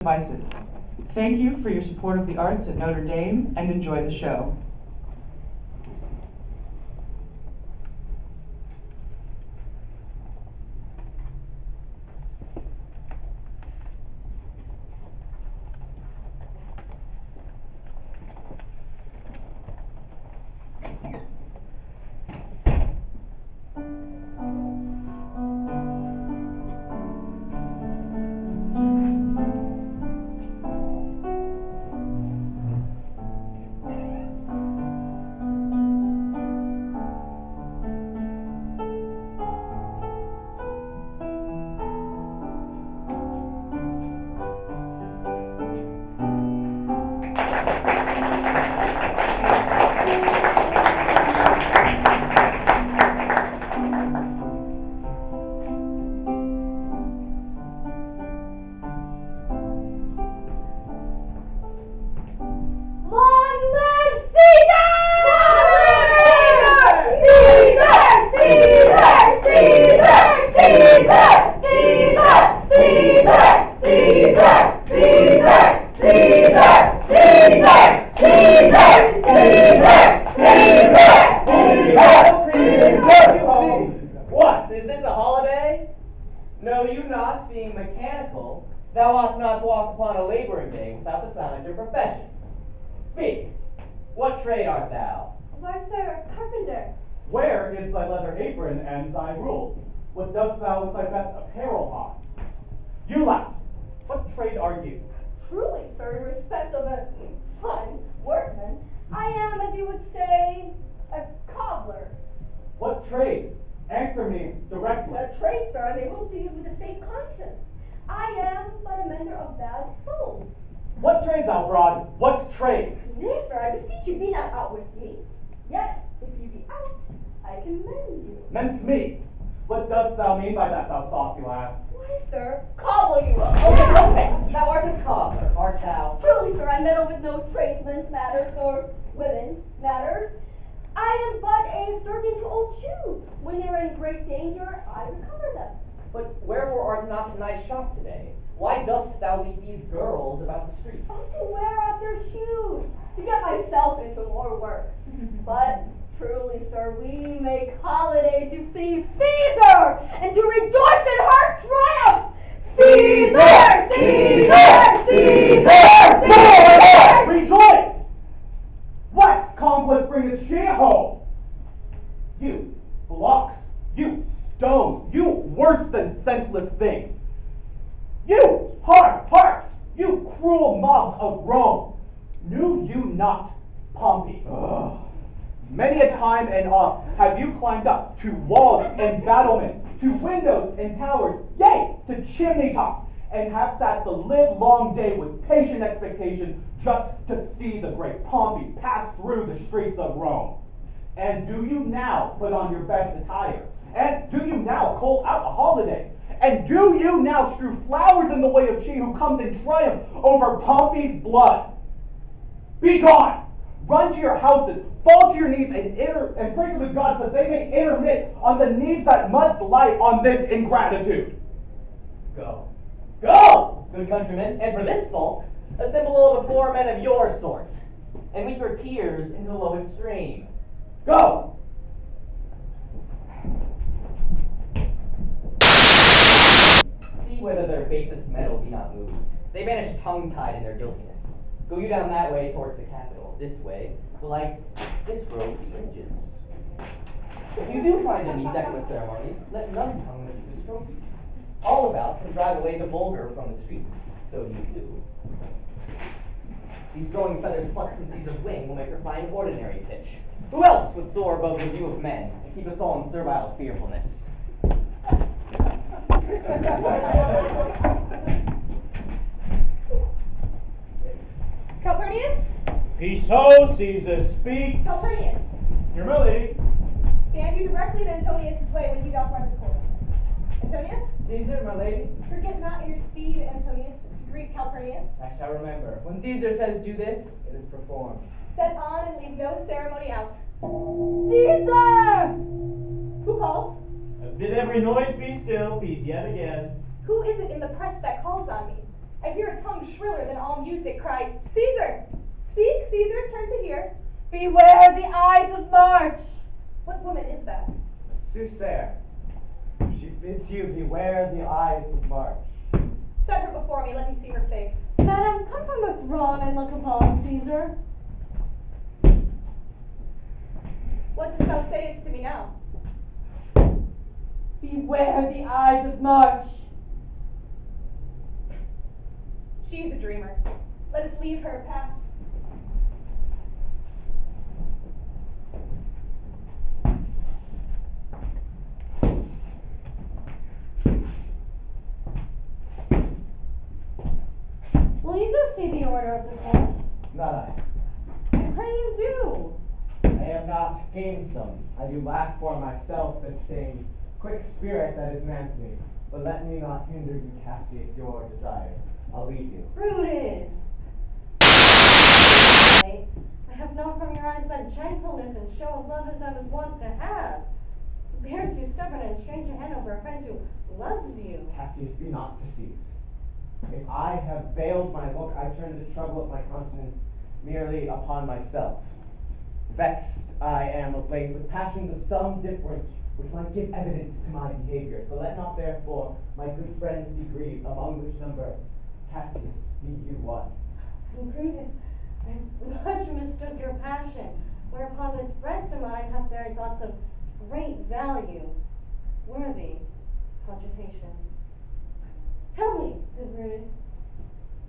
devices. Thank you for your support of the arts at Notre Dame, and enjoy the show. What? Is this a holiday? Know you not, being mechanical, thou ought not to walk upon a laboring day without the sign of your profession. Speak. What trade art thou? Why, sir, a carpenter. Where is thy leather apron and thy rule? What dost thou with thy best apparel on? You lass, what trade are you? Truly, sir, in respect of a fine workman, I am, as you would say, a cobbler. What trade? Answer me directly. A trade, sir, I'm able to use with a safe conscience. I am but a mender of bad souls. What trade, thou broad? What trade? Nay, sir, I beseech you, be not out with me. Yet, if you be out, I can mend you. Mend me. What dost thou mean by that, thou saucy lass? Why, sir, cobble you up. Okay. Thou art a cobbler, art thou? Truly, sir, I meddle with no tradesmen's matters or women's matters. I am but a surgeon to old shoes. When they're in great danger, I recover them. But wherefore art not in thy shop today? Why dost thou leave these girls about the streets? Oh, to wear out their shoes, to get myself into more work. But truly, sir, we make holiday to see Caesar and to rejoice in her triumph. Caesar! Caesar! Caesar! Caesar! Rejoice! What conquest bringeth she home? You blocks, you stones, you worse than senseless things. You hard hearts, you cruel mobs of Rome. Knew you not Pompey? Many a time and oft have you climbed up to walls and battlements, to windows and towers, yea, to chimney tops, and have sat the livelong day with patient expectation just to see the great Pompey pass through the streets of Rome. And do you now put on your best attire? And do you now call out a holiday? And do you now strew flowers in the way of she who comes in triumph over Pompey's blood? Be gone! Run to your houses, fall to your knees, and pray to the gods that they may intermit on the needs that must light on this ingratitude. Go. Go, good countrymen, and for this fault, assemble all the poor men of your sort, and weep your tears into the lowest stream. Go! See whether their basest metal be not moved. They vanish tongue-tied in their guiltiness. Go you down that way towards the capital. This way, like this road the engines. If you do find any decorous ceremonies, let none tongue with you trophies. All about can drive away the vulgar from the streets. So do you too. These glowing feathers plucked from Caesar's wing will make her fly an ordinary pitch. Who else would soar above the view of men and keep us all in servile fearfulness? Calpurnius? Peace ho, Caesar, speak. Calpurnius, Your milady. stand you directly in Antonius' way when he doth run his course. Antonius? Caesar, my lady, Forget not in your speed, Antonius, to greet Calpurnius. I shall remember. When Caesar says do this, it is performed. Set on and leave no ceremony out. Caesar! Who calls? Bid every noise be still, peace yet again. Who is it in the press that calls on me? I hear a tongue shriller than all music cry, Caesar! Speak, Caesar's turn to hear. Beware the Ides of March! What woman is that? Caesar, she bids you beware the Ides of March. Set her before me, let me see her face. Madam, come from the throne and look upon Caesar. What dost thou sayest to me now? Beware the Ides of March! She is a dreamer. Let us leave her pass. Will you go see the order of the course? Not I. I pray you do. I am not gamesome. I do lack for myself that same quick spirit that is in Antony. But let me not hinder you, Cassius, your desires. I'll leave you. Brutus! I have known from your eyes that gentleness and show of love as I was wont to have. Bear too stubborn and strange a hand over a friend who loves you. Cassius, be not deceived. If I have veiled my look, I turn the trouble of my countenance merely upon myself. Vexed I am of late with passions of some difference, which might give evidence to my behavior. But let not therefore my good friends be grieved, among which number Cassius be you one. Brutus, I much mistook your passion, whereupon this breast of mine hath very thoughts of great value, worthy cogitations. Tell me, good Brutus,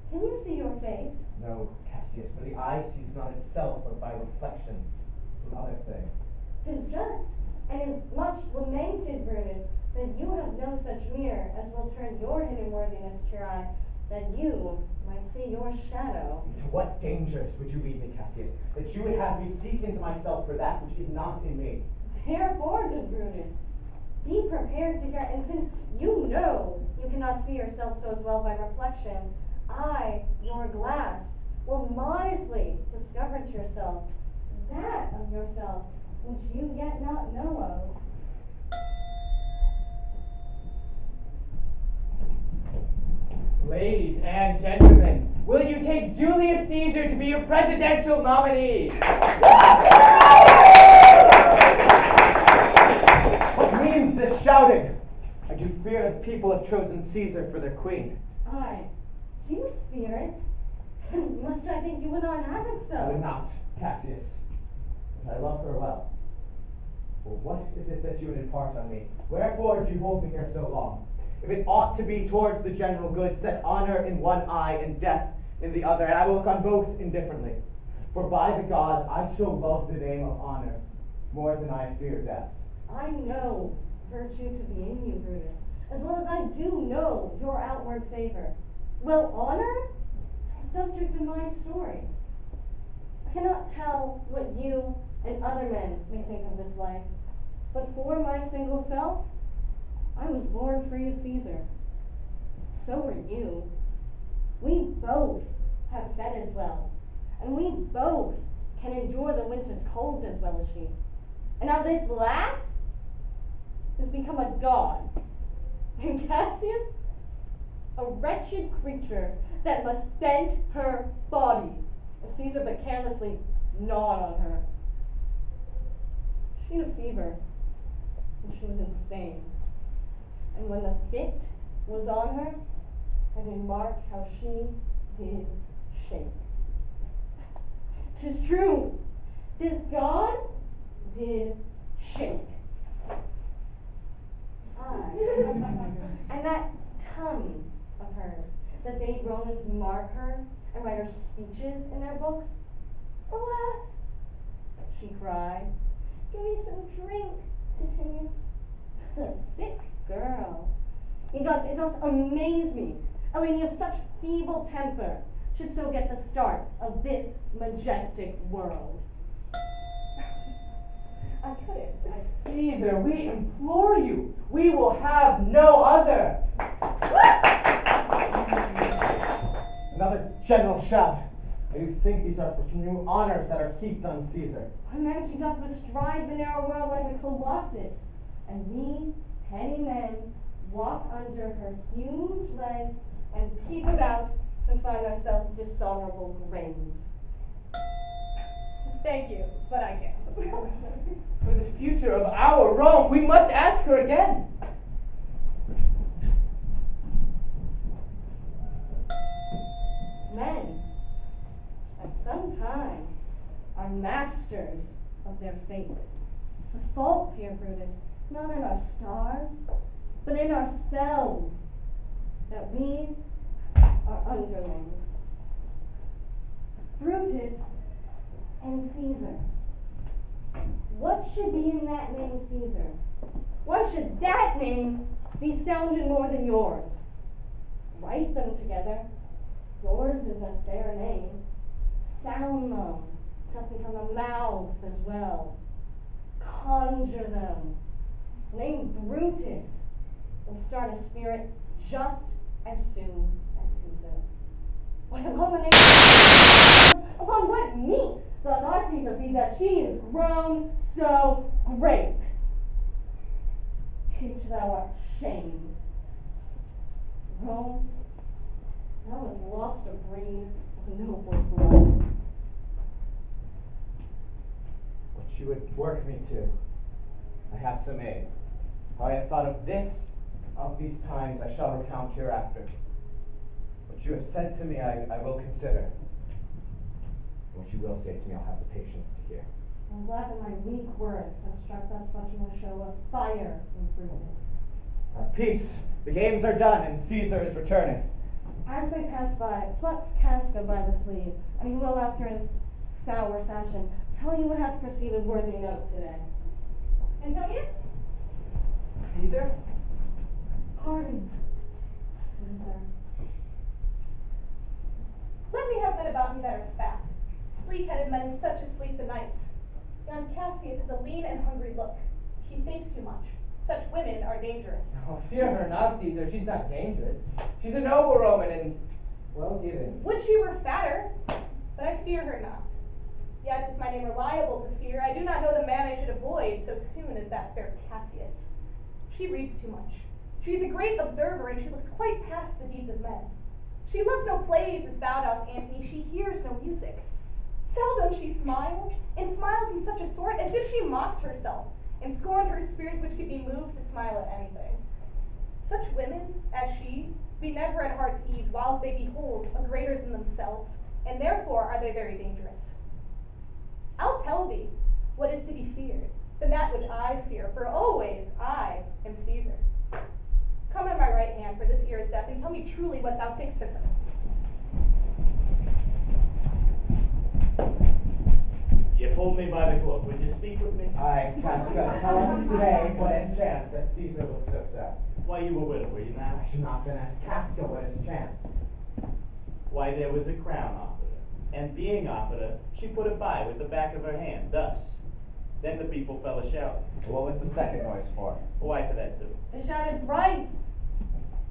can you see your face? No, Cassius, for the eye sees not itself, but by reflection, some other thing. 'Tis just, and is much lamented, Brutus, that you have no such mirror as will turn your hidden worthiness to your eye, that you might see your shadow. Into what dangers would you lead me, Cassius, that you would have me seek into myself for that which is not in me? Therefore, good Brutus, be prepared to hear, and since you know you cannot see yourself so as well by reflection, I, your glass, will modestly discover to yourself that of yourself which you yet not know of. Ladies and gentlemen, will you take Julius Caesar to be your presidential nominee? What means this shouting? I do fear that people have chosen Caesar for their queen. Aye, do you fear it? Then must I think you would not have it so? I would not, Cassius, but I love her well. Well, what is it that you would impart on me? Wherefore did you hold me here so long? If it ought to be towards the general good, set honor in one eye and death in the other, and I will look on both indifferently. For by the gods, I so love the name of honor more than I fear death. I know virtue to be in you, Brutus, as well as I do know your outward favor. Well, honor is the subject of my story. I cannot tell what you and other men may think of this life, but for my single self, I was born free as Caesar. So were you. We both have fed as well, and we both can endure the winter's cold as well as she. And now this lass has become a god, and Cassius, a wretched creature that must bend her body if Caesar but carelessly gnawed on her. She had a fever when she was in Spain, and when the fit was on her, I did mark how she did shake. 'Tis true, this god did shake. And that tongue of hers that made Romans mark her and write her speeches in their books. Alas, she cried, give me some drink, Titinius. A sick girl. Ye gods, it doth amaze me, a lady of such feeble temper should so get the start of this majestic world. I couldn't. Caesar, we implore you. We will have no other. Another general shout. I do think these are for new honors that are heaped on Caesar. And then she doth bestride the narrow world like a colossus, and we, petty men, walk under her huge legs and peep about and find ourselves dishonorable graves. Thank you, but I can't. For the future of our Rome, we must ask her again. Men, at some time, are masters of their fate. The fault, dear Brutus, is not in our stars, but in ourselves, that we are underlings. Brutus and Caesar. What should be in that name, Caesar? Why should that name be sounded more than yours? Write them together. Yours is a fair name. Sound them. Cut them from the mouth as well. Conjure them. Name Brutus will start a spirit just as soon as Caesar. What abomination! Upon what meat doth our Caesar be that she is grown so great? Teach thou art shamed. Rome, thou hast lost a breed of noble bloods. What you would work me to, I have some aid. How I have thought of this, of these times, I shall recount hereafter. What you have said to me, I will consider. What you will say to me, I'll have the patience to hear. I'm glad that my weak words have struck thus much of a show of fire in Brutus. Peace! The games are done, and Caesar is returning. As they pass by, pluck Casca by the sleeve, and he will, after his sour fashion, tell you what hath proceeded worthy note today. Antonius? Caesar? Pardon, Caesar. Let me have men about me that are fat, sleek-headed men in such a sleep the nights. Yon Cassius is a lean and hungry look. He thinks too much. Such women are dangerous. Oh, fear her not, Caesar. She's not dangerous. She's a noble Roman and well given. Would she were fatter, but I fear her not. Yet, if my name were liable to fear, I do not know the man I should avoid so soon as that fair Cassius. She reads too much. She is a great observer, and she looks quite past the deeds of men. She loves no plays as thou dost, Antony. She hears no music. Seldom she smiles, and smiles in such a sort as if she mocked herself, and scorned her spirit which could be moved to smile at anything. Such women as she be never at heart's ease, whilst they behold a greater than themselves, and therefore are they very dangerous. I'll tell thee what is to be feared, than that which I fear, for always I am Caesar. Come on my right hand, for this ear is deaf, and tell me truly what thou thinkst of her. You pulled me by the cloak. Would you speak with me? Aye, Casca, tell us today what has chanced that Caesar looks so sad. Why, you were with her, were you not? I should not then ask Casca what has chanced. Why, there was a crown offered her. And being offered her, she put it by with the back of her hand, thus. Then the people fell a shouting. What was the second noise for? Why for that too? They shouted thrice.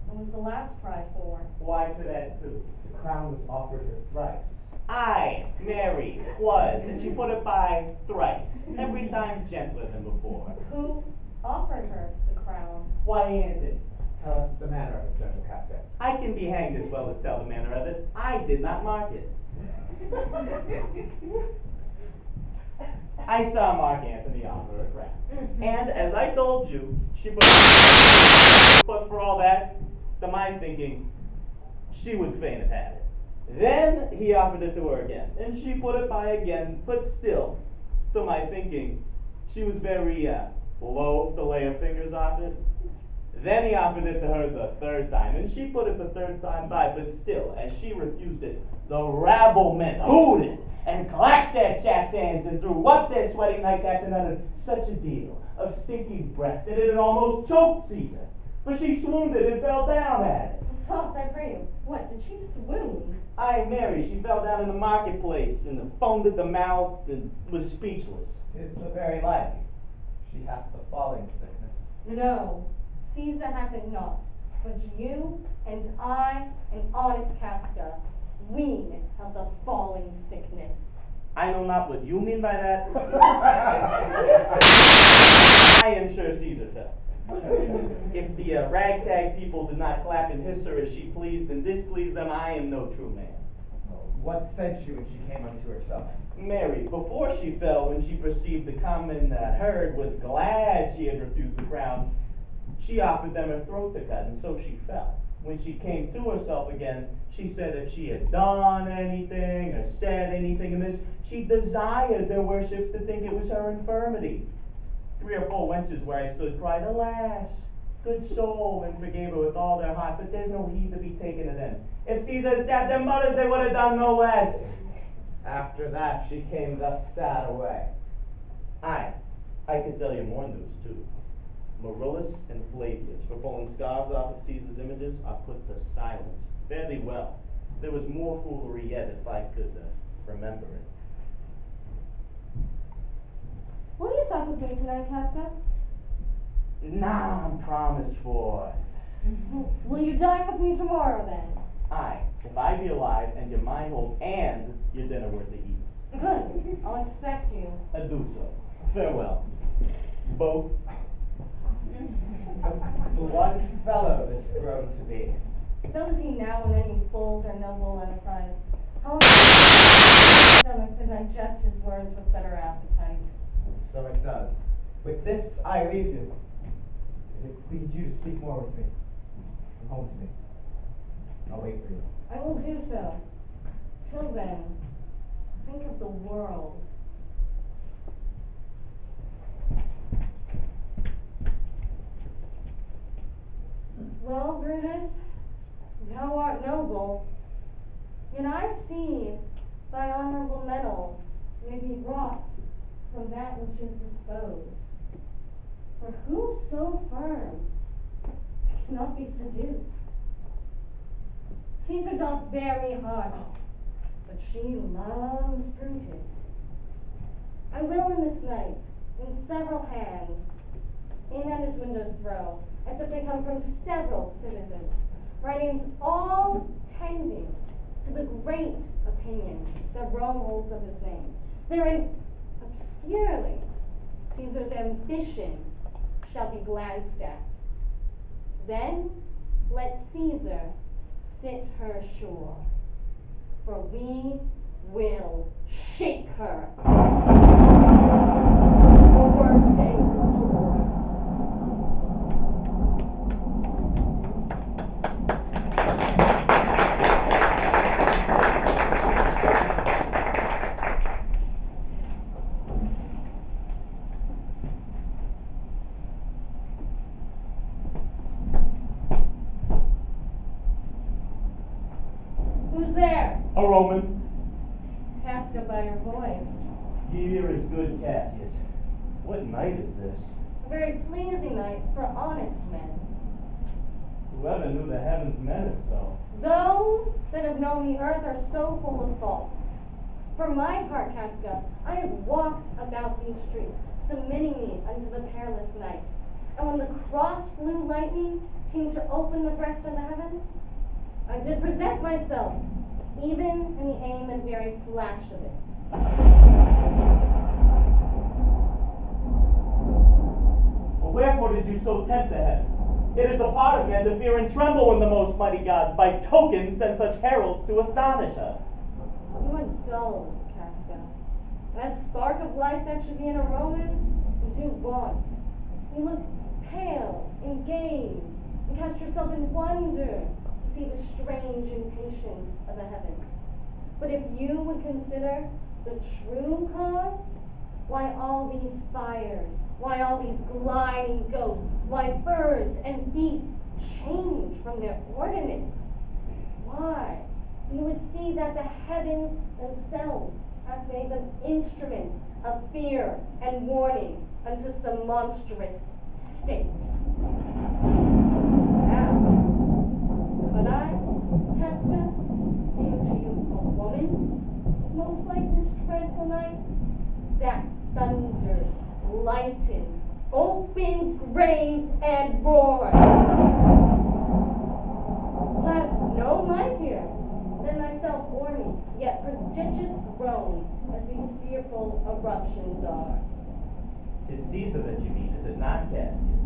What was the last cry for? Why for that too? The crown was offered her thrice. Aye, Mary, 'twas, and she put it by thrice, every time gentler than before. Who offered her the crown? Why, Antony? Tell us the manner of it, gentle Casca. I can be hanged as well as tell the manner of it. I did not mark it. I saw Mark Antony offer a crown. And as I told you, she put but for all that, to my thinking, she would fain have had it. Then he offered it to her again, and she put it by again, but still, to my thinking, she was very loath to lay her fingers off it. Then he offered it to her the third time, and she put it the third time by, but still, as she refused it, the rabble men hooted and clapped their chapped hands and threw up their sweaty nightcaps and uttered such a deal of stinking breath that it had almost choked Caesar, for she swooned and fell down at it. Soft, I pray you. What, did she swoon? Aye, Mary, she fell down in the marketplace and foamed at the mouth and was speechless. It's the very like. She hath the falling sickness. No, Caesar hath it not, but you and I and honest Casca, we have the falling sickness. I know not what you mean by that. I am sure Caesar fell. If the ragtag people did not clap and hiss her as she pleased and displeased them, I am no true man. What said she when she came unto herself? Mary, before she fell, when she perceived the common herd was glad she had refused the crown, she offered them her throat to cut, and so she fell. When she came to herself again, she said if she had done anything or said anything amiss, she desired their worships to think it was her infirmity. 3 or 4 wenches where I stood cried, alas, good soul, and forgave her with all their heart, but there's no heed to be taken of them. If Caesar had stabbed their mothers, they would have done no less. After that, she came thus sad away. I could tell you more news, too. Marullus and Flavius, for pulling scarves off of Caesar's images, are put to silence. Fairly well. There was more foolery yet if I could remember it. Will you sup with me tonight, Casca? Nah, I'm promised for. Will you dine with me tomorrow, then? Aye, if I be alive and your mind holds and your dinner worth the eating. Good. I'll expect you. Do so. Farewell. Both. What fellow this grown to be. So is he now in any bold or noble enterprise. However, stomach to digest his words with better appetite. So it does. With this, I leave you. If it please you to speak more with me, come home to me. I'll wait for you. I will do so. Till then, think of the world. Well, Brutus, thou art noble, yet I see thy honorable metal may be wrought from that which is disposed. For who so firm cannot be seduced? Caesar doth bear me hard, but she loves Brutus. I will in this night, in several hands, in at his windows throw, as if they come from several citizens, writings all tending to the great opinion that Rome holds of his name. Therein, obscurely, Caesar's ambition shall be glanced at. Then let Caesar sit her sure, for we will shake her. The worst days of the war. Who's there? A Roman. Casca by your voice. Here is good Cassius. What night is this? A very pleasing night for honest men. Whoever knew the heavens meant it so. Those that have known the earth are so full of faults. For my part, Casca, I have walked about these streets, submitting me unto the perilous night. And when the cross-blue lightning seemed to open the breast of the heaven, I did present myself, even in the aim and very flash of it. Well, wherefore did you so tempt the heavens? It is the part of men to fear and tremble when the most mighty gods by tokens send such heralds to astonish us. You are dull, Casca. That spark of life that should be in a Roman, you do want. You look pale and gaze, and cast yourself in wonder to see the strange impatience of the heavens. But if you would consider the true cause, why all these fires, why all these gliding ghosts, why birds and beasts change from their ordinance? Why? You would see that the heavens themselves have made them instruments of fear and warning unto some monstrous state. Now, could I, Casca, be to you a woman, most like this dreadful night, that thunders, lightens, opens graves and roars? Hast no mightier than thyself o'er me, yet prodigious grown as these fearful eruptions are. 'Tis Caesar that you mean, is it not, Cassius?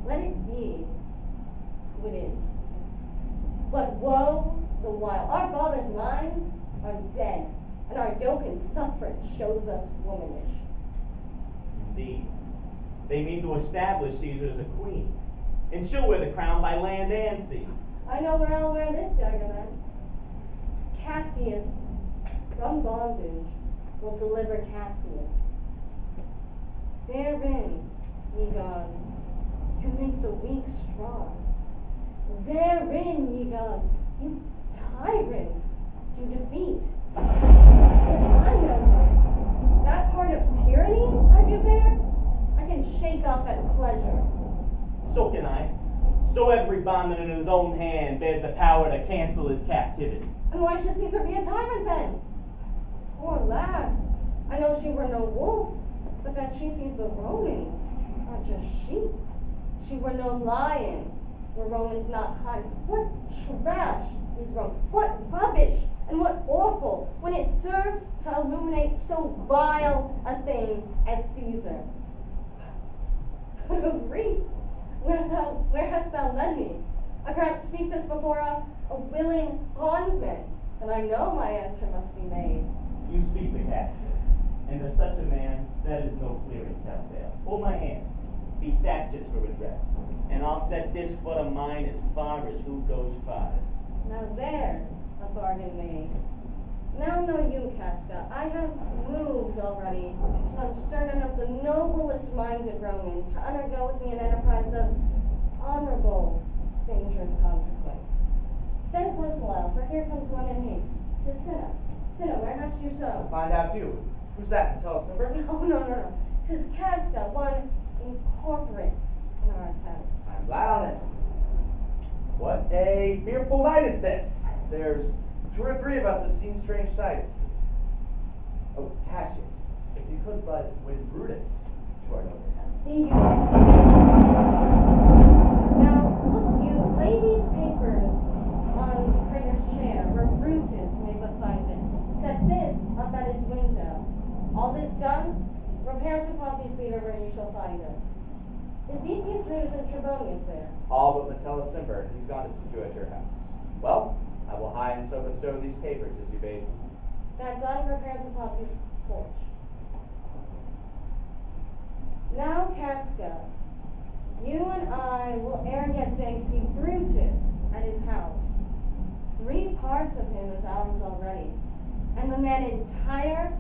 let it be who it is. But woe the while our fathers' minds are dead, and our yoke and suffrage shows us womanish. Indeed. They mean to establish Caesar as a queen, and she'll wear the crown by land and sea. I know where I'll wear this dagger then. Cassius, from bondage, will deliver Cassius. Therein, ye gods, you make the weak strong. Therein, ye gods, you tyrants do defeat. If I know this, that part of tyranny I do bear, I can shake off at pleasure. So can I. So every bondman in his own hand bears the power to cancel his captivity. And why should Caesar be a tyrant then? Poor lass, I know she were no wolf, but that she sees the Romans, not just sheep. She were no lion, were Romans not hinds. What trash is Rome? What rubbish and what awful when it serves to illuminate so vile a thing as Caesar. Good grief, where hast thou led me? I perhaps speak this before a willing bondsman, and I know my answer must be made. You speak the Cassius, and to such a man, that is no clearing telltale. Hold my hand, be factious for redress, and I'll set this foot of mine as far as who goes farthest. Now there's a bargain made. Now know you, Casca, I have moved already some certain of the noblest minded Romans to undergo with me an enterprise of honorable, dangerous consequence. Stand close a while, for here comes one in haste. 'Tis Cinna. Cinna, where hast you so? Find out too. Who's that? Tell us, Simber? No. 'Tis Casca, one incorporate in our attempts. I'm glad on it. What a fearful night is this. There's 2 or 3 of us have seen strange sights. Oh, Cassius, if you could but win Brutus to our noble town. The Now, look you, lay these papers on the praetor's chair, where Brutus may but find it. Set this up at his window. All this done, repair to Pompey's theater where you shall find us. Is Decius Brutus and Trebonius there? All but Metellus Simber. He's gone to sit you at your house. Well, I will hide and so bestow these papers as you bade me. That done, repair to Pompey's porch. Now, Casca, you and I will ere yet day see Brutus at his house. 3 parts of him is ours already, and the man entire,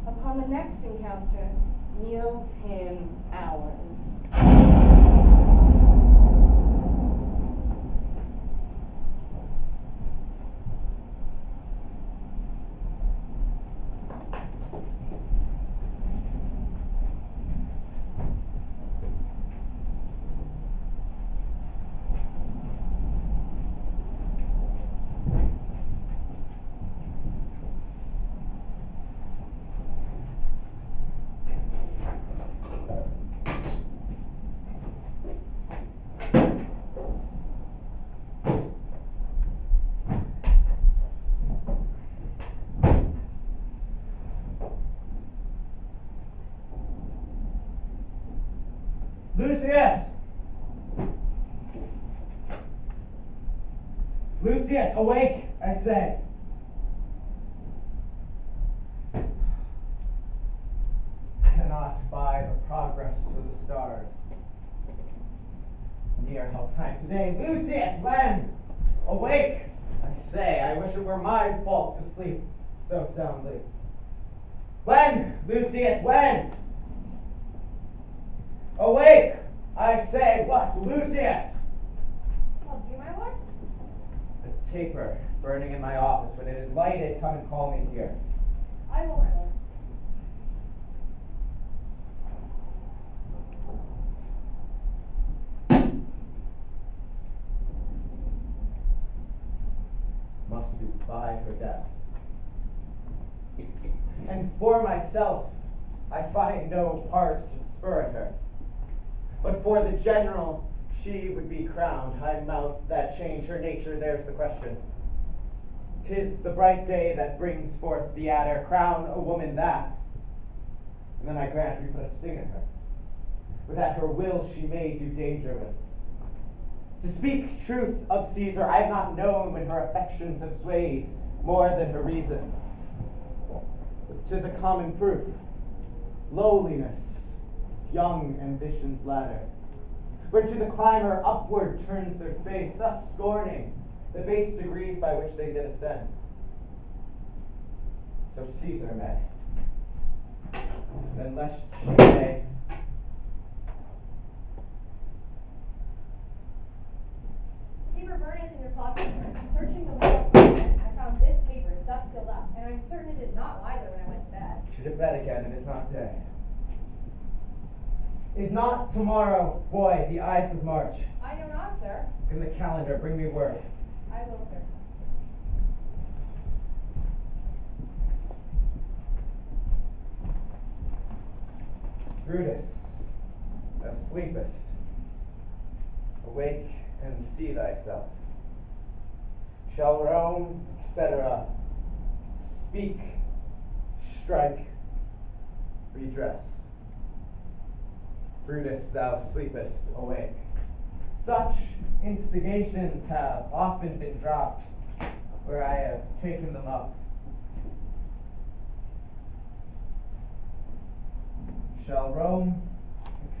upon the next encounter, yields him ours. Lucius! Lucius, awake, I say. Cannot buy the progress of the stars. It's near help time today. Lucius, when? Awake, I say. I wish it were my fault to sleep so soundly. When, Lucius, when? Awake! I say, what, Lucius? Called you, my lord? The taper burning in my office. When it is lighted, come and call me here. I will, my lord. Must be by her death. And for myself, I find no part to spur at her. But for the general, she would be crowned. I mount that change her nature, there's the question. 'Tis the bright day that brings forth the adder, crown a woman that. And then I grant we put a sting in her. For that her will she may do danger with. To speak truth of Caesar, I have not known when her affections have swayed more than her reason. But 'tis a common proof. Lowliness, young ambition's ladder, whereto the climber upward turns their face, thus scorning the base degrees by which they did ascend. So Caesar may, then lest she may. Paper Brutus in your closet, sir. Searching the window closet, I found this paper, thus sealed up, and I'm certain it did not lie there when I went to bed. Should to bed again, it is not day. Is not tomorrow, boy, the Ides of March? I know not, sir. In the calendar, bring me word. I will, sir. Brutus, thou sleepest. Awake and see thyself. Shall Rome, etc., speak, strike, redress? Brutus, thou sleepest, awake. Such instigations have often been dropped where I have taken them up. Shall Rome,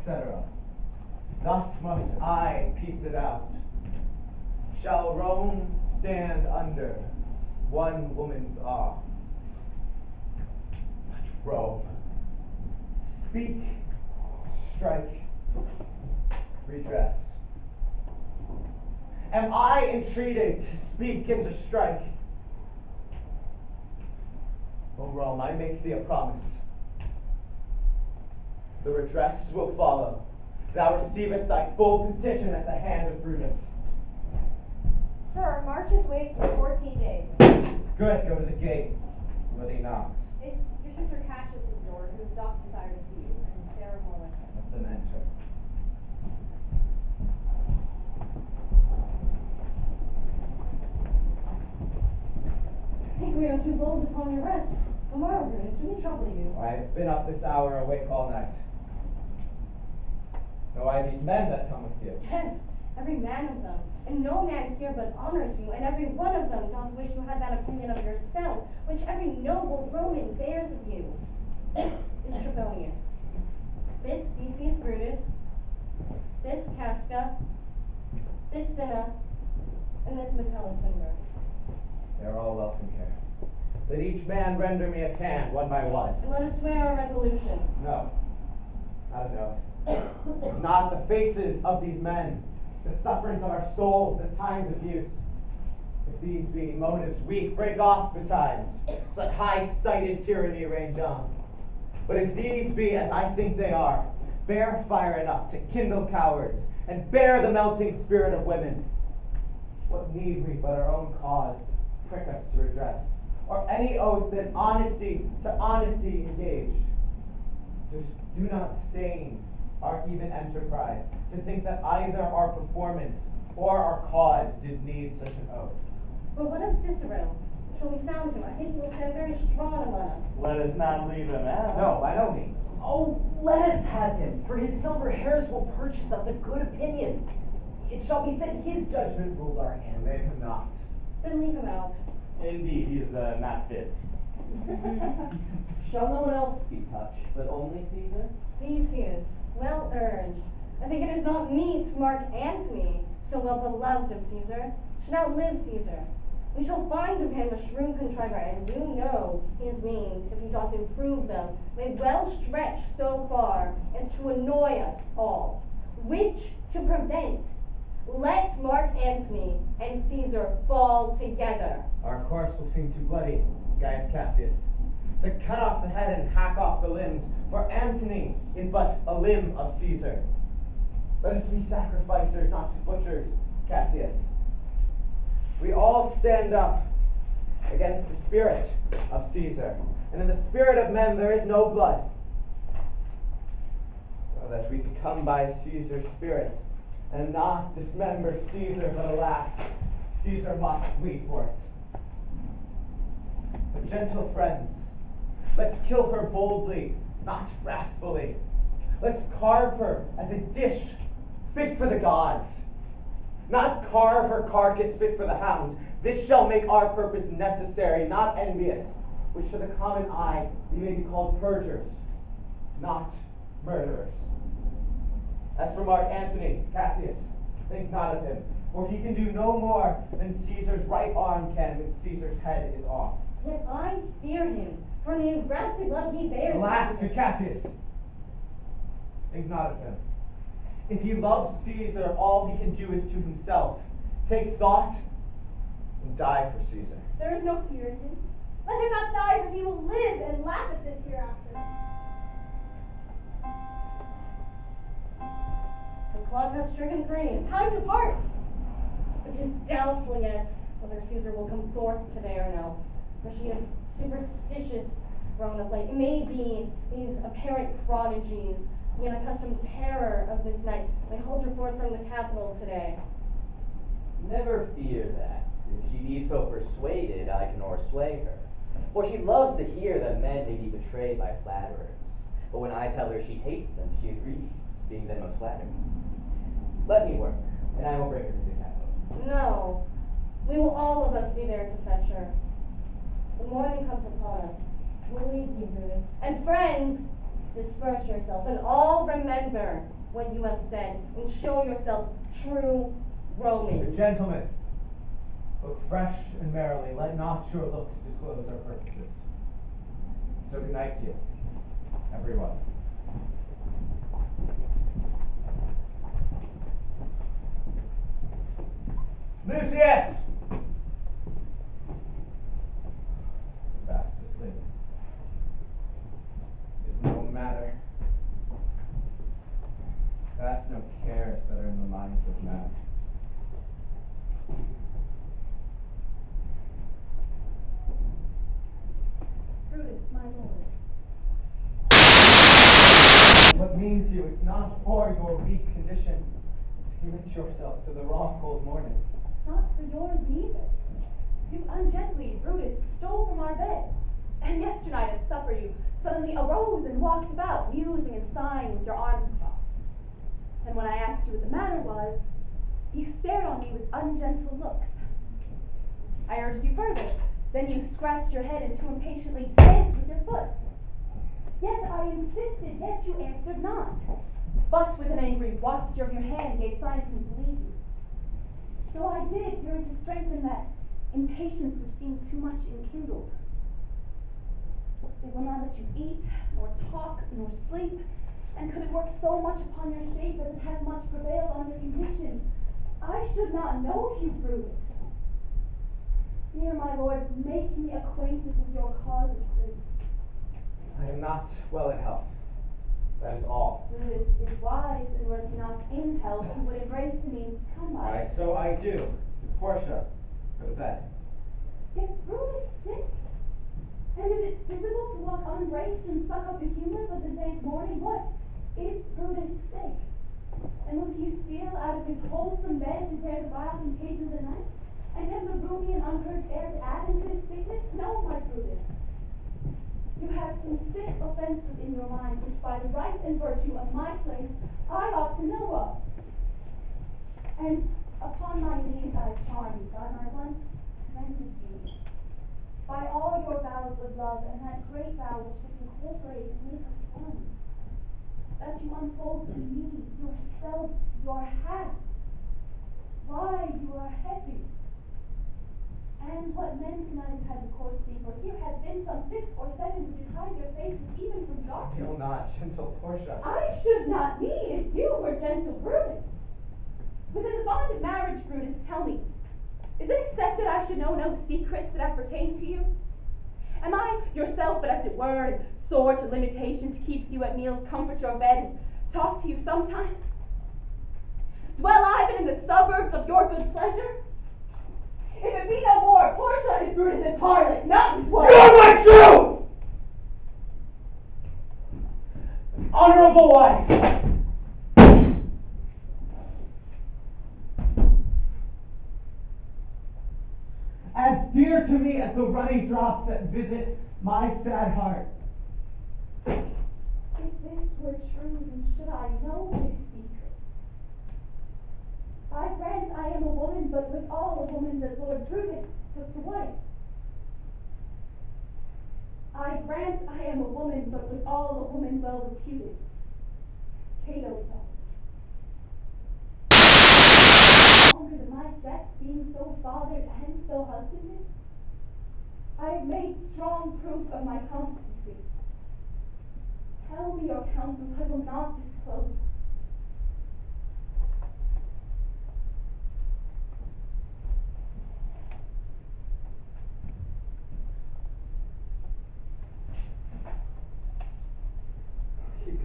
etc. Thus must I piece it out. Shall Rome stand under one woman's awe? Let Rome speak, strike, redress. Am I entreated to speak and to strike? O Rome, I make thee a promise. The redress will follow. Thou receivest thy full petition at the hand of Brutus. Sir, March is wasted 14 days. It's good, go to the gate. Somebody knocks. It's your sister Cassius' door, who doth desire to see you, and there are more with her. Let them enter. I think we are too bold upon your rest. Tomorrow, Brutus, do we trouble you? I have been up this hour, awake all night. Know I these men that come with you? Yes, every man of them. And no man here but honors you, and every one of them doth wish you had that opinion of yourself, which every noble Roman bears of you. This is Trebonius. This Decius Brutus. This Casca. This Cinna. And this Metellus Cinder. They are all welcome here. Let each man render me his hand, one by one. And let us swear a resolution. No, not an oath. Not the faces of these men, the sufferings of our souls, the times of use. If these be motives weak, break off betimes. Let high-sighted tyranny range on. But if these be, as I think they are, bear fire enough to kindle cowards, and bear the melting spirit of women, what need we but our own cause prick us to redress, or any oath that honesty to honesty engaged? Just do not stain our even enterprise to think that either our performance or our cause did need such an oath. But what of Cicero? Shall we sound him? I think he will stand very strong among us. Let us not leave him out. No, by no means. Oh, let us have him, for his silver hairs will purchase us a good opinion. It shall be said his judgment ruled our hands. Leave him not. Then leave him out. Indeed, he is not fit. Shall no one else be touched, but only Caesar? Decius, well urged. I think it is not meet Mark Antony, so well beloved of Caesar, should outlive Caesar. We shall find of him a shrewd contriver, and you know his means, if he doth improve them, may well stretch so far as to annoy us all. Which, to prevent, let Mark Antony and Caesar fall together. Our course will seem too bloody, Gaius Cassius, to cut off the head and hack off the limbs, for Antony is but a limb of Caesar. Let us be sacrificers, not to butchers, Cassius. We all stand up against the spirit of Caesar, and in the spirit of men there is no blood. So that we could come by Caesar's spirit, and not dismember Caesar, but alas, Caesar must bleed for it. But gentle friends, let's kill her boldly, not wrathfully. Let's carve her as a dish fit for the gods. not carve her carcass fit for the hounds. This shall make our purpose necessary, not envious, which to the common eye we may be called purgers, not murderers. As for Mark Antony, Cassius, think not of him, for he can do no more than Caesar's right arm can when Caesar's head is off. Yet I fear him, for the engrafted blood he bears. Alas, good Cassius, think not of him. If he loves Caesar, all he can do is to himself. Take thought and die for Caesar. There is no fear in him. Let him not die, for he will live and laugh at this hereafter. The clock has stricken 3. It's time to part. It is doubtful yet whether Caesar will come forth today or no, for she is superstitious grown of late. It may be these apparent prodigies, the unaccustomed terror of this night, may hold her forth from the capital today. Never fear that. If she be so persuaded, I can o'ersway her. For she loves to hear that men may be betrayed by flatterers. But when I tell her she hates them, she agrees, being then most flattered. Let me work, and I will bring her to the capital. No, we will all of us be there to fetch her. The morning comes upon us. We'll leave you, Brutus. And friends, disperse yourselves, and all remember what you have said, and show yourselves true Romans. Gentlemen, look fresh and merrily. Let not your looks disclose our purposes. So good night to you, everyone. Lucius! Fast asleep. Is no matter. That's no cares that are in the minds of men. Brutus, my lord. What means you? It's not for your weak condition to commit yourself to the raw cold morning. Not for yours neither. You ungently, Brutus, stole from our bed. And yesternight at supper you suddenly arose and walked about, musing and sighing with your arms crossed. And when I asked you what the matter was, you stared on me with ungentle looks. I urged you further. Then you scratched your head and too impatiently stamped with your foot. Yet I insisted, yet you answered not. But with an angry wafture of your hand gave sign for me to leave you. So I did, fearing to strengthen that impatience which seemed too much enkindled. They will not let you eat, nor talk, nor sleep, and could it work so much upon your shape as it has much prevailed on your condition, I should not know you, Brutus. Dear my lord, make me acquainted with your cause of grief. I am not well in health. That is all. Brutus is wise, and were he not in health, he would embrace the means to come by. Why, so I do. Portia, go to bed. Is Brutus sick? And is it physical to walk unbraced and suck up the humors of the dank morning? What? Is Brutus sick? And will he steal out of his wholesome bed to dare the vile contagion of the night? And tempt the roomy and unpurged air to add into his sickness? No, my Brutus. You have some sick offenses in your mind, which by the right and virtue of my place, I ought to know of. And upon my knees I charm you, God, I once commended you. By all your vows of love, and that great vow which was incorporated and make us one, that you unfold to me yourself, your hat. Why, you are heavy. And what men tonight have had the course be, for here have been some 6 or 7 who did hide their faces even from darkness. Feel not, gentle Portia. I should not be if you were gentle Brutus. Within the bond of marriage, Brutus, tell me, is it accepted I should know no secrets that appertain to you? Am I yourself, but as it were, sore to limitation to keep you at meals, comfort your bed, and talk to you sometimes? Dwell I but in the suburbs of your good pleasure? If it be no more, Portia is Brutus's harlot, not his wife. You're my true! Honorable wife! As dear to me as the ruddy drops that visit my sad heart. If this were true, then should I know this secret? I grant I am a woman, but with all a woman that Lord Brutus took to wife. I grant I am a woman, but with all a woman well reputed. Cato said. Longer than my sex, being so fathered and so husbanded, I have made strong proof of my constancy. Tell me your counsels, I will not disclose. Ye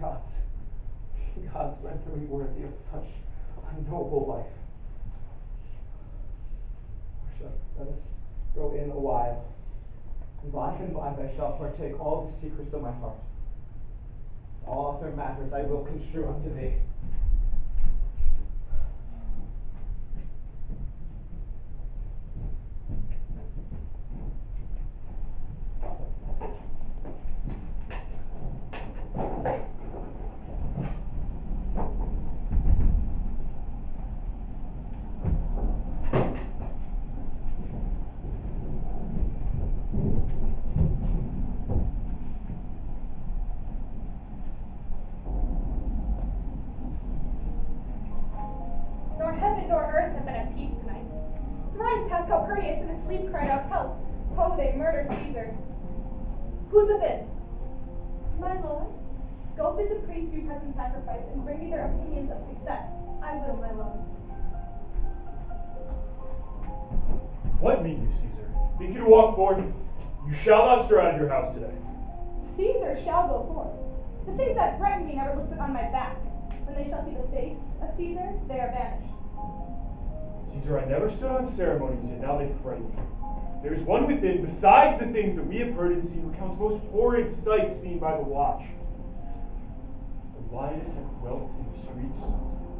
gods, render me worthy of such a noble life. Worship, let us go in a while, and by I shall partake all the secrets of my heart. All other matters I will construe unto thee. Sleep cried out, help! Ho, they murder Caesar. Who's within? My lord. Go bid the priests do present sacrifice and bring me their opinions of success. I will, my lord. What mean you, Caesar? Think you to walk forth? You shall not stir out of your house today. Caesar shall go forth. The things that threaten me never look on my back. When they shall see the face of Caesar, they are banished. Caesar, I never stood on ceremonies, yet now they frighten me. There is one within, besides the things that we have heard and seen, who counts most horrid sights seen by the watch. The lioness had dwelt in the streets,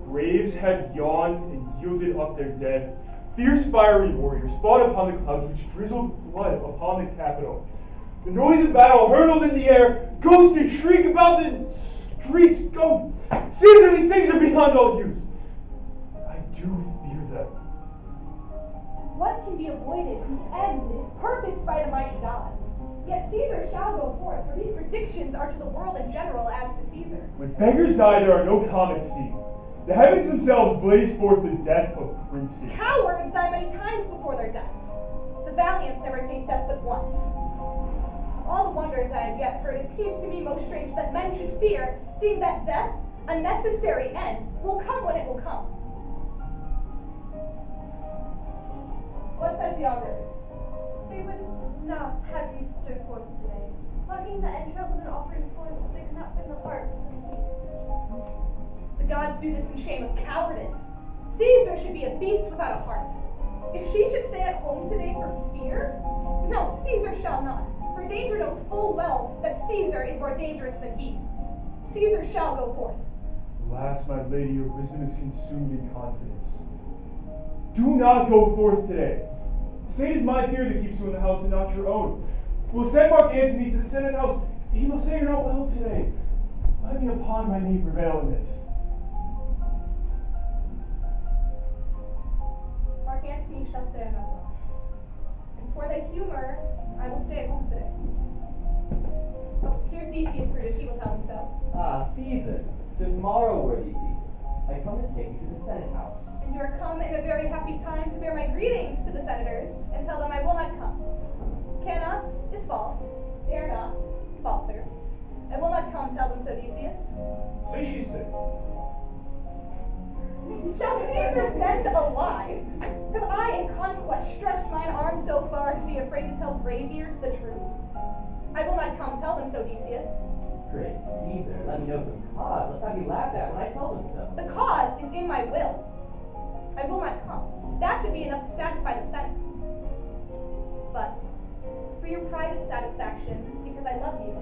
graves had yawned and yielded up their dead, fierce fiery warriors fought upon the clouds which drizzled blood upon the Capitol. The noise of battle hurtled in the air, ghosts did shriek about the streets. Go, Caesar, these things are beyond all use. I do fear them. What can be avoided whose end is purposed by the mighty gods? Yet Caesar shall go forth, for these predictions are to the world in general as to Caesar. When beggars die, there are no comets seen. The heavens themselves blaze forth the death of princes. Cowards die many times before their deaths. The valiant never taste death but once. Of all the wonders I have yet heard, it seems to me most strange that men should fear, seeing that death, a necessary end, will come when it will come. What says the augurs? They would not have you stir forth today, plucking the entrails of an offering forth, but they could not bring the heart to the feast. The gods do this in shame of cowardice. Caesar should be a beast without a heart. If she should stay at home today for fear, no, Caesar shall not. For danger knows full well that Caesar is more dangerous than he. Caesar shall go forth. Alas, my lady, your wisdom is consumed in confidence. Do not go forth today. Say it is my fear that keeps you in the house and not your own. We'll send Mark Antony to the Senate house. He will say you're not well today. Let me upon my knee prevail in this. Mark Antony shall say I'm not well. And for the humor, I will stay at home today. Oh, here's Decius, Brutus, he will tell him so. Ah, Caesar. Good morrow, worthy Caesar. I come to take you to the Senate house. And you are come in a very happy time to bear my greetings to the senators and tell them I will not come. Cannot is false. Dare not, falser. I will not come, tell them so, Decius. Say she's sick. Shall Caesar send alive? Have I in conquest stretched mine arm so far to be afraid to tell graybeards the truth? I will not come, tell them so, Decius. Great Caesar, let me know some cause. Let's have you laughed at when I told them so. The cause is in my will. I will not come. That should be enough to satisfy the Senate. But, for your private satisfaction, because I love you,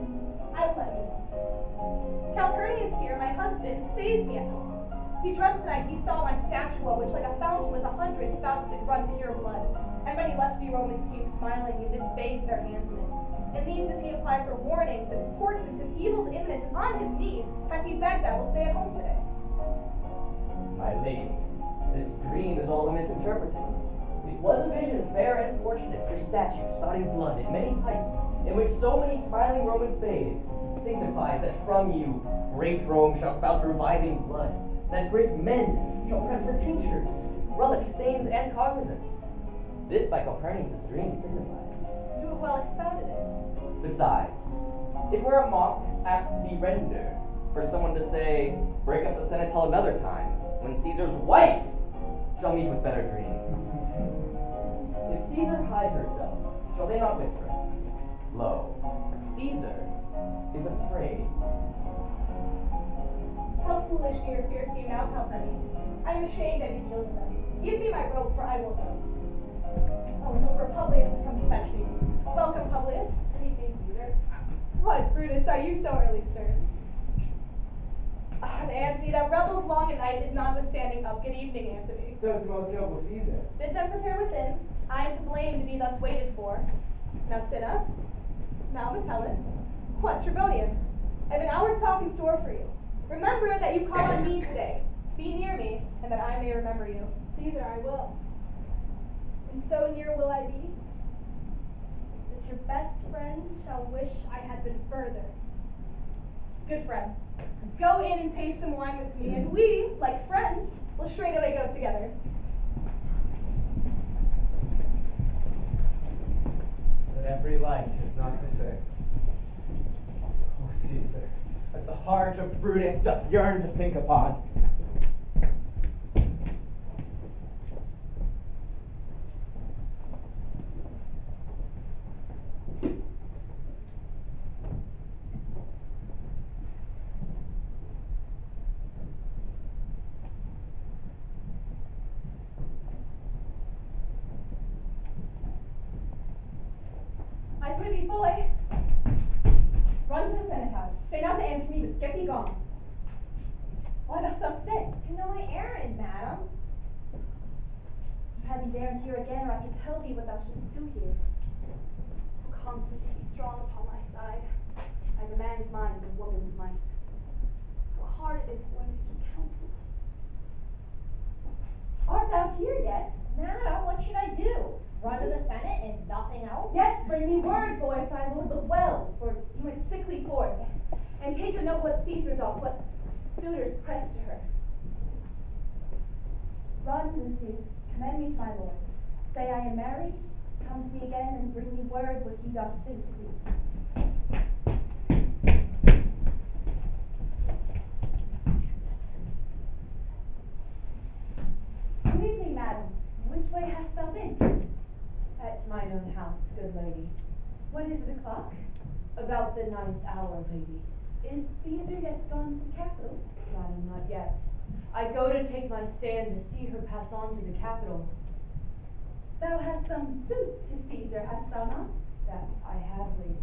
I will let you know. Calpurnius here, my husband, stays me at home. He dreamt tonight he saw my statua, which like a fountain with 100 spouts did run pure blood. And many lusty Romans came smiling and did bathe their hands in it. And these does he apply for warnings and portents and evils imminent, and on his knees hath he begged I will stay at home today. My lady, This dream is all a misinterpreting. It was a vision fair and fortunate, your statue spouting blood in many pipes, in which so many smiling Romans bathe, signifies that from you great Rome shall spout reviving blood, that great men shall press for tinctures, relics, stains, and cognizance. This by Copernicus' dream signified. You have well expounded it. Besides, if we're a mock apt to be rendered, for someone to say, break up the Senate till another time, when Caesar's wife shall meet with better dreams. If Caesar hide herself, shall they not whisper, lo, Caesar is afraid. How foolish do your fears seem now, Calpurnius. I am ashamed and yield to them. Give me my robe, for I will go. Oh, look where Publius has come to fetch me. Welcome, Publius. Good evening, Caesar. What, Brutus, are you so early stirred? Antony, that rebels long at night is notwithstanding up. Good evening, Antony. So is most noble Caesar. Bid them prepare within. I am to blame to be thus waited for. Now Cinna, now Metellus, what, Trebonians? I have an hour's talk in store for you. Remember that you call on me today. Be near me, and that I may remember you. Caesar, I will. And so near will I be, that your best friends shall wish I had been further. Good friends. Go in and taste some wine with me, and we, like friends, will straightaway go together. But every light is not the same. Oh, Caesar, that the heart of Brutus doth yearn to think upon. I prithee, boy, run to the Senate house. Say not to Antony, but get thee gone. Why dost thou stay? To know my errand, madam. Had thee there and here again, or I could tell thee what thou shouldst do here. Oh, constancy be strong upon thy side. I have a man's mind and a woman's might. How hard it is for one to keep counsel. Art thou here yet? Madam, what should I do? Run to the Senate and nothing else? Yes, bring me word, boy, if thy lord look well, for he went sickly forth. And take a note what Caesar doth, what suitors press to her. Run, Lucius, commend me to my lord. Say I am married, come to me again, and bring me word what he doth say to thee. Good evening, madam. Which way hast thou been? At mine own house, good lady. What is it o'clock? About the 9th hour, lady. Is Caesar yet gone to the Capitol? Madam, not yet. I go to take my stand to see her pass on to the Capitol. Thou hast some suit to Caesar, hast thou not? That I have, lady.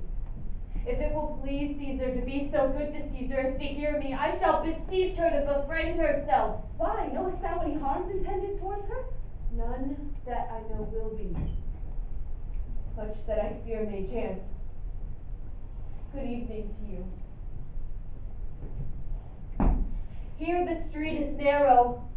If it will please Caesar to be so good to Caesar as to hear me, I shall beseech her to befriend herself. Why, knowest thou any harms intended towards her? None that I know will be. Much that I fear may chance. Good evening to you. Here the street is narrow.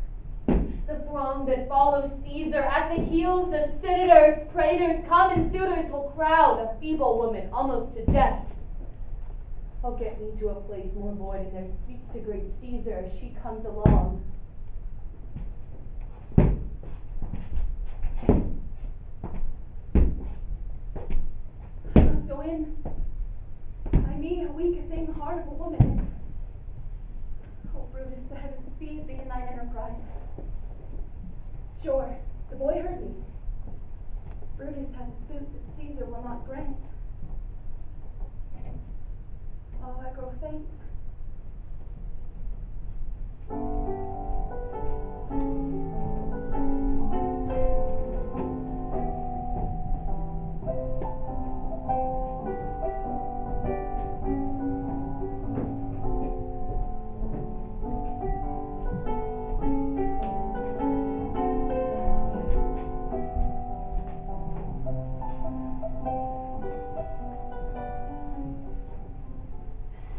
The throng that follows Caesar at the heels of senators, praetors, common suitors will crowd a feeble woman almost to death. I'll get me to a place more void and there speak to great Caesar as she comes along. I must go in. I mean, a weak thing, heart of a woman is. Oh, Brutus, the heavens speed thee in thine enterprise. Sure, the boy heard me. Brutus hath a suit that Caesar will not grant. Oh, I grow faint.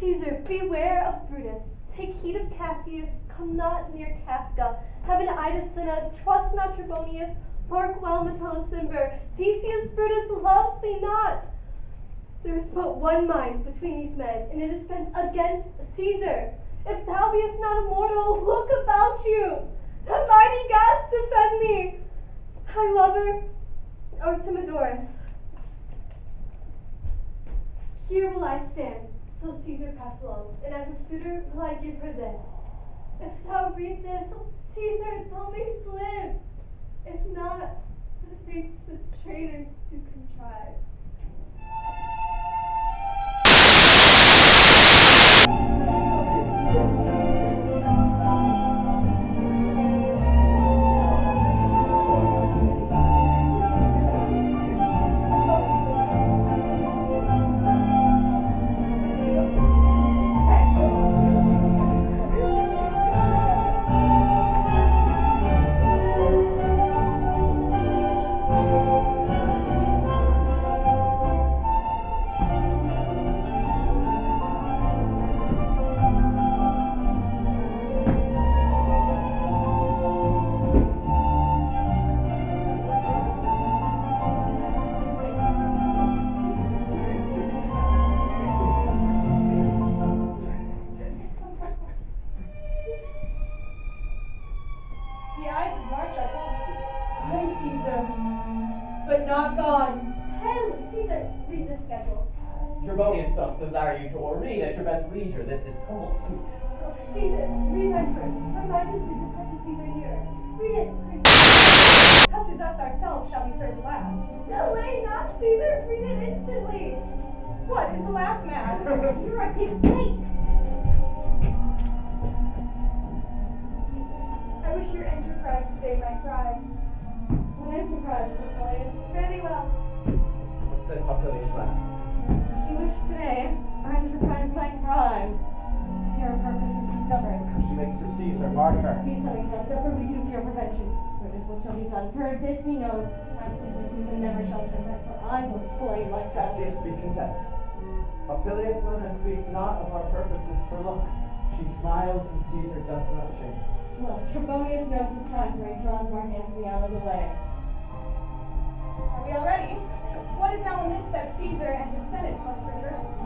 Caesar, beware of Brutus. Take heed of Cassius. Come not near Casca. Heaven Idacina, trust not Trebonius, mark well Metellus Cimber, Decius Brutus loves thee not. There is but one mind between these men, and it is bent against Caesar. If thou beest not immortal, look about you. The mighty gods defend thee. Thy lover, Artemidorus. Here will I stand, till Caesar pass along, and as a suitor will I give her this. If thou read this, oh Caesar, thou mayst live. If not, the fates with traitors do contrive. Trebonius doth desire you to read at your best leisure this his humble suit. Oh, Caesar, read my first. Remind us to touch Caesar nearer. Read it. Touches us ourselves shall be served last. Delay not, Caesar. Read it instantly. What, is the last mad? You're a big place. I wish your enterprise today might thrive. What enterprise, Popilius? Fare thee well. What said Popilius last? She wished today our enterprise might thrive. If your purpose is discovered, She makes to Caesar, mark her. peace having thus ever we do for your prevention. Brutus, what shall be done? For if this we know, my Caesar never shall turn back, for I will slay myself. Cassius, be content. Popilius Luna speaks not of our purposes for look. She smiles and Caesar doth not shame. Well, Trebonius knows his time, for he draws more hands me out of the way. Are we all ready? What is now amiss that Caesar and his Senate must redress?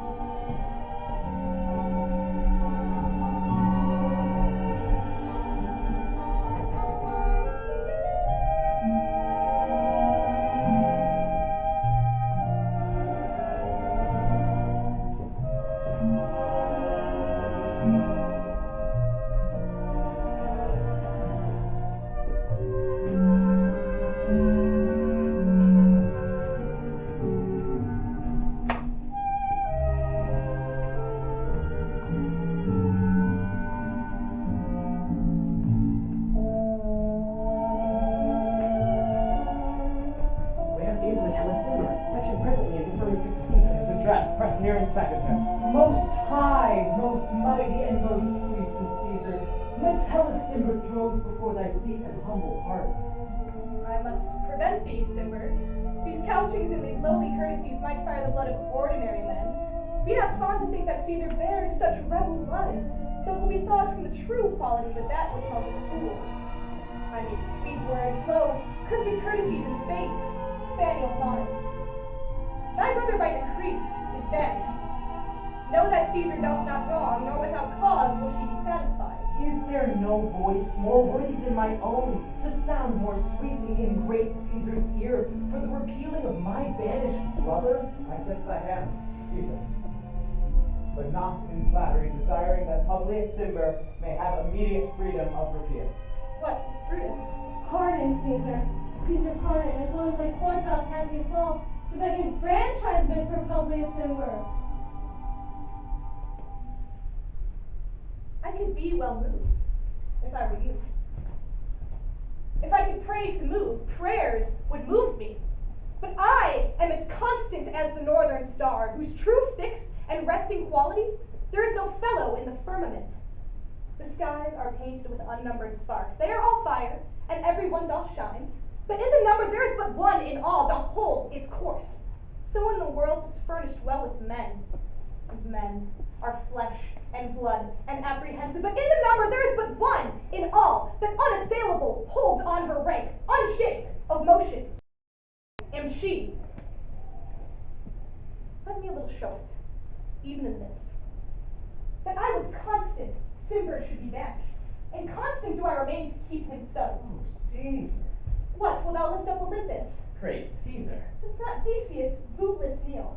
Most high, most mighty, and most puissant Caesar, Metellus Cimber throws before thy seat and humble heart. I must prevent thee, Cimber. These couchings and these lowly courtesies might fire the blood of ordinary men. Be not fond to think that Caesar bears such rebel blood, though it will be thought from the true quality but that which calls it fools. I mean sweet words, low, crooked courtesies, and base, spaniel fawns. Thy brother by decree is dead. Know that Caesar doth not wrong, nor without cause will she be satisfied. Is there no voice more worthy than my own to sound more sweetly in great Caesar's ear for the repealing of my banished brother? I kiss thy hand, Caesar, but not in flattery, desiring that Publius Cimber may have immediate freedom of repeal. What, Brutus? Pardon, Caesar. Caesar, pardon, as well as thy courts out Cassius' fall, to beg enfranchisement for Publius Cimber. I could be well moved, if I were you. If I could pray to move, prayers would move me. But I am as constant as the northern star, whose true fixed and resting quality there is no fellow in the firmament. The skies are painted with unnumbered sparks. They are all fire, and every one doth shine. But in the number there is but one in all doth hold its course. So in the world is furnished well with men, and men are flesh and blood and apprehensive. But in the number there is but one, in all that unassailable holds on her rank, unshaked of motion, am she. Let me a little show it, even in this. That I was constant, Cimber should be banished, and constant do I remain to keep him so. Oh, Caesar. What, wilt thou lift up Olympus? Great Caesar. Does not Decius bootless kneel?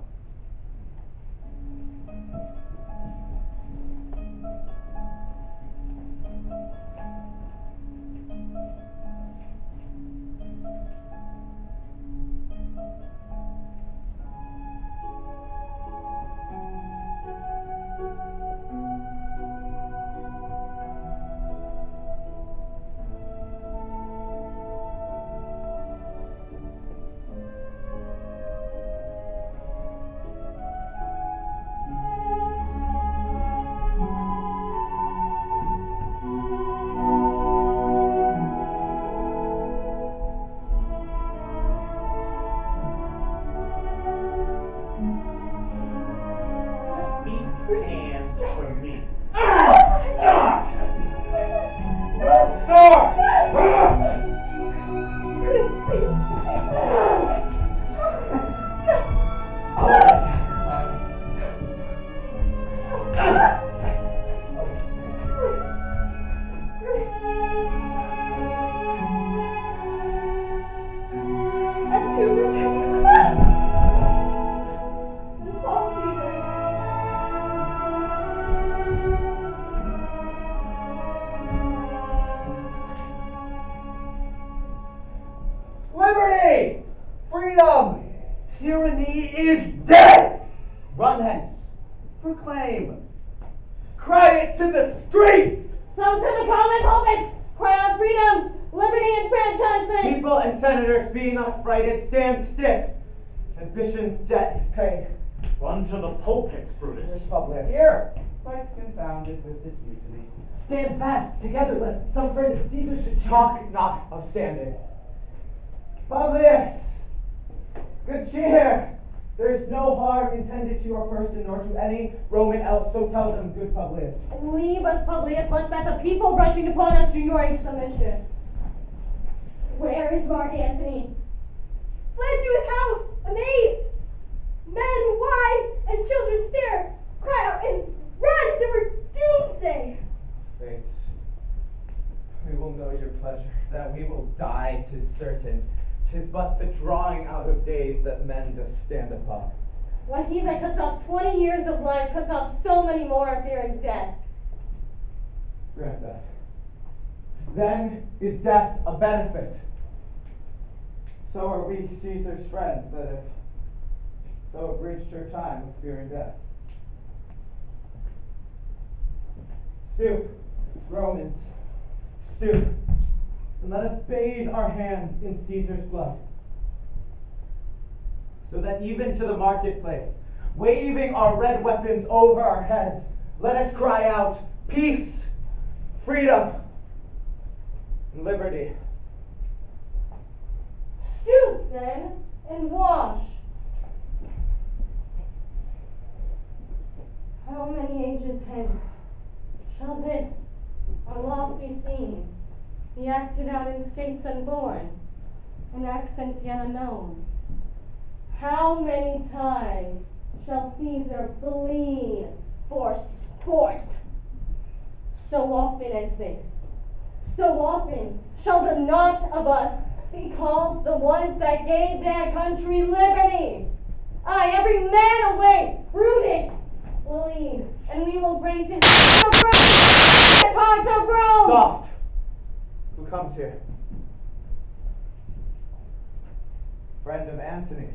Liberty! Freedom! Tyranny is dead! Run hence. Proclaim. Cry it to the streets! So to the common pulpits, cry out freedom, liberty, and enfranchisement. People and senators, be not frighted, stand stiff. Ambition's debt is paid. Run to the pulpits, Brutus. Public. Here, quite confounded with this mutiny. Stand fast, together, lest some friend of Caesar should Talk not of standing. Publius! Good cheer! There is no harm intended to your person, nor to any Roman else, so tell them, good Publius. Leave us, Publius, lest that the people rushing upon us do your submission. Where is Mark Antony? Fled to his house, amazed. Men, wives, and children stare, cry out, and run as if it were doomsday. Fates, we will know your pleasure, that we will die 'tis certain. 'Tis but the drawing out of days that men doth stand upon. Why, he that cuts off 20 years of life cuts off so many more of fearing death. Grant that. Then is death a benefit. So are we Caesar's friends that have so abridged her time of fearing death. Stoop, Romans, stoop, and let us bathe our hands in Caesar's blood, so that even to the marketplace, waving our red weapons over our heads, let us cry out, peace, freedom, and liberty. Stoop, then, and wash. How many ages hence shall this, our lofty scene, be acted out in states unborn, in accents yet unknown? How many times shall Caesar bleed for sport? So often as this. So often shall the not of us be called the ones that gave their country liberty. Aye, every man away, Brutus will lead, and we will grace his heart of Rome. Soft. Who comes here? Friend of Antony's.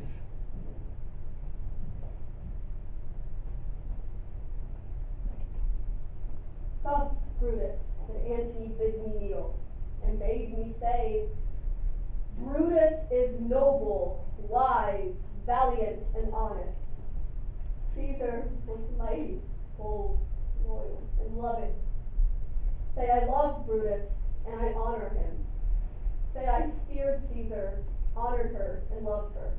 Thus, Brutus, did Antony bid me kneel, and bade me say, Brutus is noble, wise, valiant, and honest. Caesar was mighty, bold, loyal, and loving. Say I love Brutus, and I honor him. Say I feared Caesar, honored her, and loved her.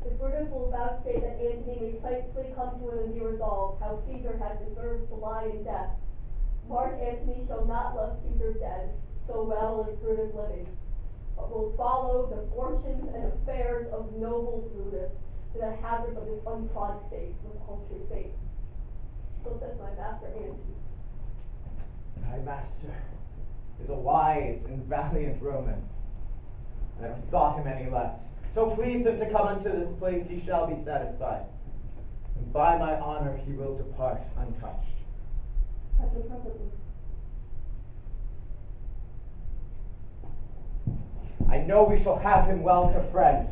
If Brutus will vouchsafe that Antony may safely come to him and be resolved how Caesar had deserved to lie in death, Mark Antony shall not love Caesar dead so well as Brutus living, but will follow the fortunes and affairs of noble Brutus to the hazard of his untrod state with paltry fate. So says my master Antony. My master is a wise and valiant Roman. I never thought him any less. So please him to come unto this place, he shall be satisfied. And by my honor he will depart untouched. Catch him presently. I know we shall have him well to friend.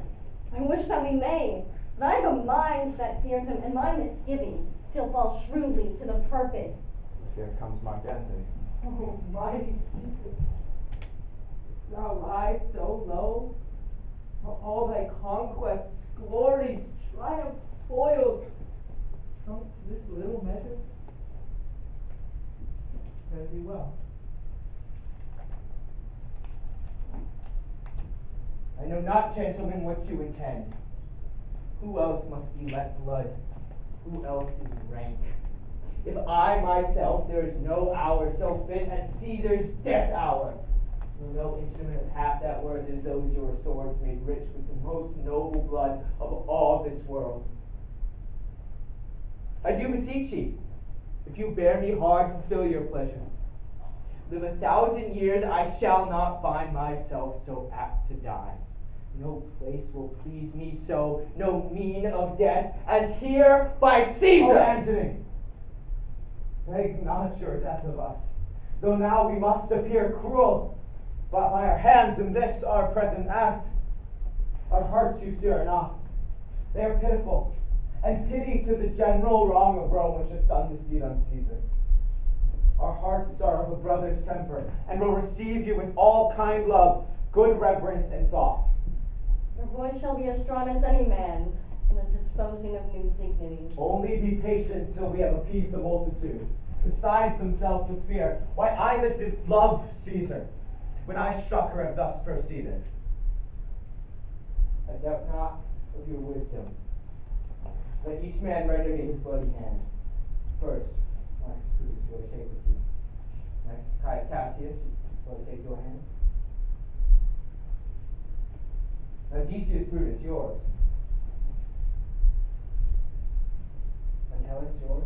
I wish that we may, but I have a mind that fears him, and my misgiving still falls shrewdly to the purpose. Here comes Mark Antony. Oh, mighty Caesar, didst thou lie so low? For all thy conquests, glories, triumphs, spoils, come to this little measure? Fare thee well. I know not, gentlemen, what you intend. Who else must be let blood? Who else is rank? If I myself, there is no hour so fit as Caesar's death hour. No instrument of half that worth as those your swords made rich with the most noble blood of all this world. I do beseech ye, if you bear me hard, fulfill your pleasure. Live 1,000 years, I shall not find myself so apt to die. No place will please me so, no mean of death, as here by Caesar. Oh, Antony, beg not your death of us, though now we must appear cruel, but by our hands in this our present act. Our hearts you see are not. They are pitiful, and pity to the general wrong of Rome which has done this deed on Caesar. Our hearts are of a brother's temper, and will receive you with all kind love, good reverence, and thought. Your voice shall be as strong as any man's in the disposing of new dignities. Only be patient till we have appeased the multitude, besides themselves with fear. Why, I that did love Caesar, when I struck her, have thus proceeded. I doubt not of your wisdom. Let each man render me his bloody hand. First, Marcus Brutus, will I shake with you. Next, Caius Cassius, will I take your hand. Now, Decius Brutus, yours. Metellus, yours.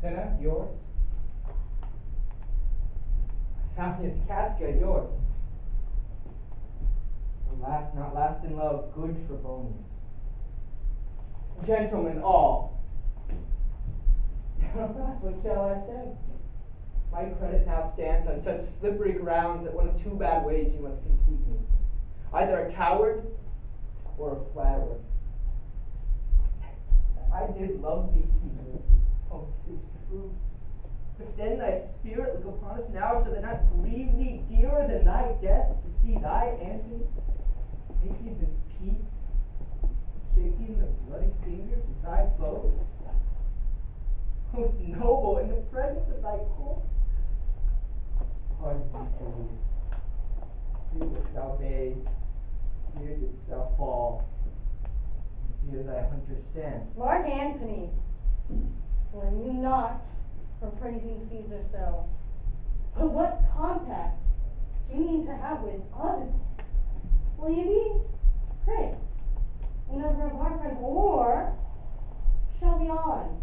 Cinna, yours. Fabius Casca, yours. And last, not last in love, good Trebonius. Gentlemen all. Alas, what shall I say? My credit now stands on such slippery grounds that one of two bad ways you must conceit me. Either a coward or a flatterer. I did love thee, Caesar. Oh, 'tis true. If then thy spirit look upon us now, shall it not grieve thee dearer than thy death to see thy Antony making this peace, shaking the bloody fingers of thy foes? Most noble in the presence of thy corpse. Pardon me, Julius. Here didst thou bathe, here didst thou fall, and here thy hunter stand. Mark Antony, blame you not for praising Caesar so. But what compact do you mean to have with us? Will you be pricked in number of our friends, or shall we on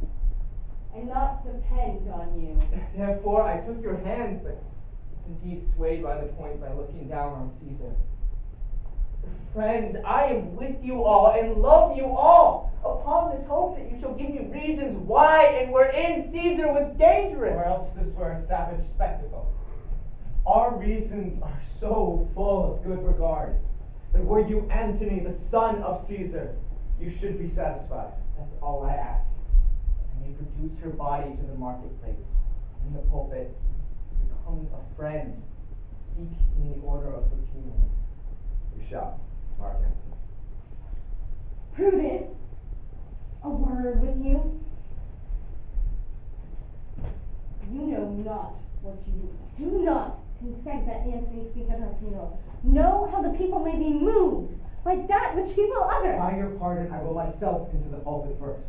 and not depend on you? Therefore I took your hands, but was indeed swayed by the point by looking down on Caesar. Friends, I am with you all and love you all, upon this hope that you shall give me reasons why and wherein Caesar was dangerous. Or else this were a savage spectacle. Our reasons are so full of good regard, that were you Antony, the son of Caesar, you should be satisfied. That's all I ask. I may produce her body to the marketplace, in the pulpit, becomes a friend, speak in the order of her funeral. You shall, Mark Antony. Brutus, a word with you. You know not what you do. Do not consent that Antony speak at her funeral. Know how the people may be moved by that which he will utter. By your pardon, I will myself into the pulpit first.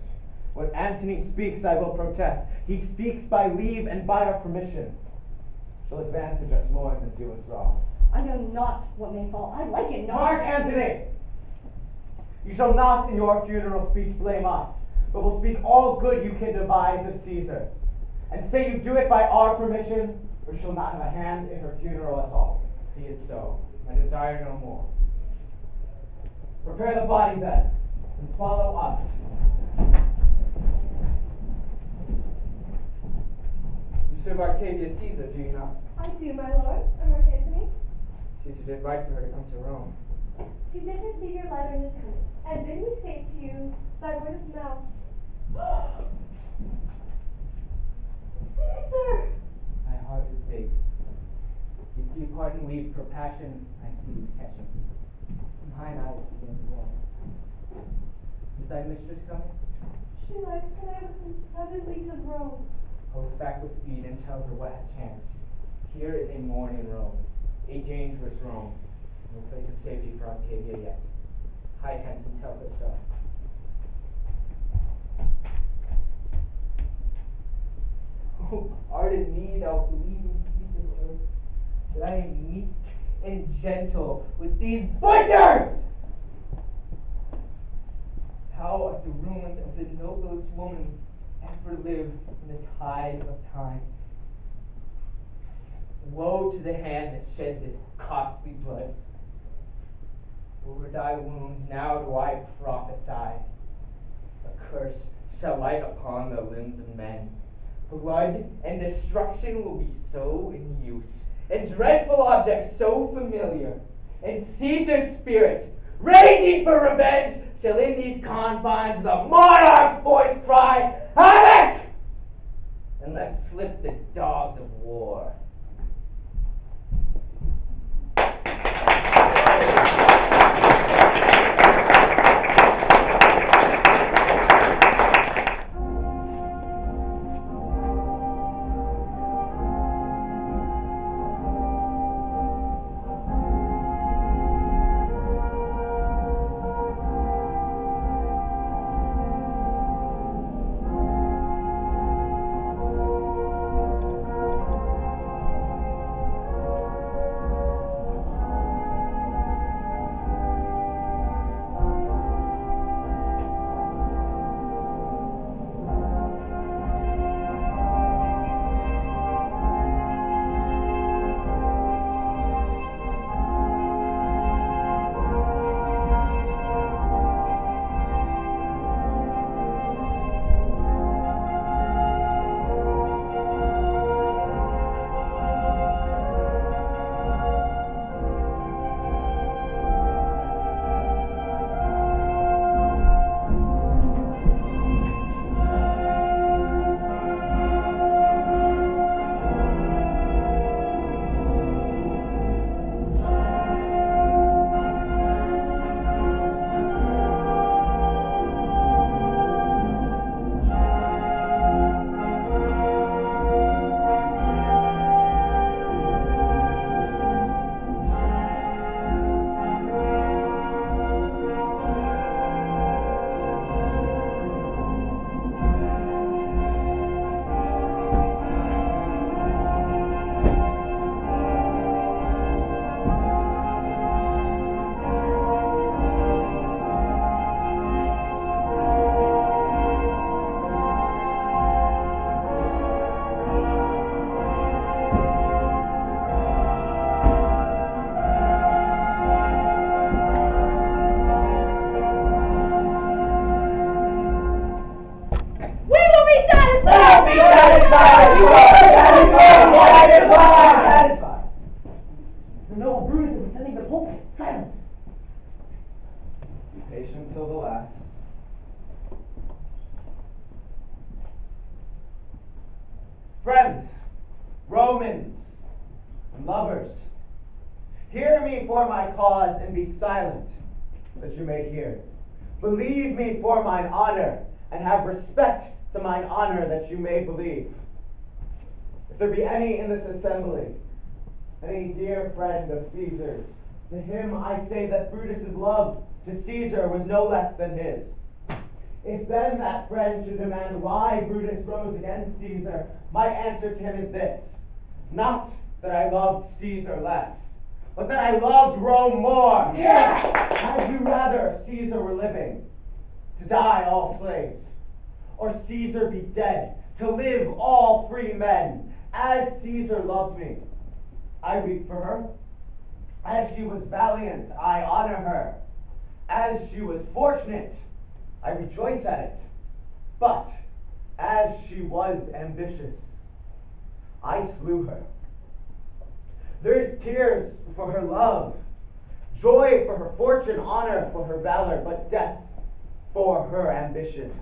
When Antony speaks, I will protest. He speaks by leave and by our permission. Shall advantage us more than do us wrong. I know not what may fall. I like it not. Mark Antony! You shall not in your funeral speech blame us, but will speak all good you can devise of Caesar. And say you do it by our permission, or shall not have a hand in her funeral at all. Be it so. I desire no more. Prepare the body then, and follow us. You serve Octavius Caesar, do you not? I do, my lord. Mark Antony. Caesar did right for her to come to Rome. She did receive your letter and is coming. And bid me say to you by word of mouth. Caesar! My heart is big. If you pardon weep for passion I see is catching. Mine eyes begin to water. Is thy mistress coming? She lies tonight within 7 leagues of Rome. Post back with speed and tell her what hath chanced. Here is a morn in Rome, a dangerous Rome, no place of safety for Octavia yet. Hide hence and tell her so. Oh, pardon me, thou believing piece of earth, that I am meek and gentle with these butchers! How are the ruins of the noblest woman ever lived in the tide of times? Woe to the hand that shed this costly blood. Over thy wounds now do I prophesy. A curse shall light upon the limbs of men. Blood and destruction will be so in use, and dreadful objects so familiar. And Caesar's spirit, raging for revenge, shall in these confines the monarch's voice cry, havoc! And let slip the dogs of war. Satisfied. The noble Brutus is ascending the pulpit. Silence. Be patient till the last. Friends, Romans, and lovers, hear me for my cause and be silent, that you may hear. Believe me for mine honor, and have respect to mine honor that you may believe. If there be any in this assembly, any dear friend of Caesar's, to him I say that Brutus's love to Caesar was no less than his. If then that friend should demand why Brutus rose against Caesar, my answer to him is this: not that I loved Caesar less, but that I loved Rome more. Yeah! Had you rather Caesar were living, to die all slaves, or Caesar be dead, to live all free men? As Caesar loved me, I weep for her. As she was valiant, I honor her. As she was fortunate, I rejoice at it. But as she was ambitious, I slew her. There's tears for her love, joy for her fortune, honor for her valor, but death for her ambition.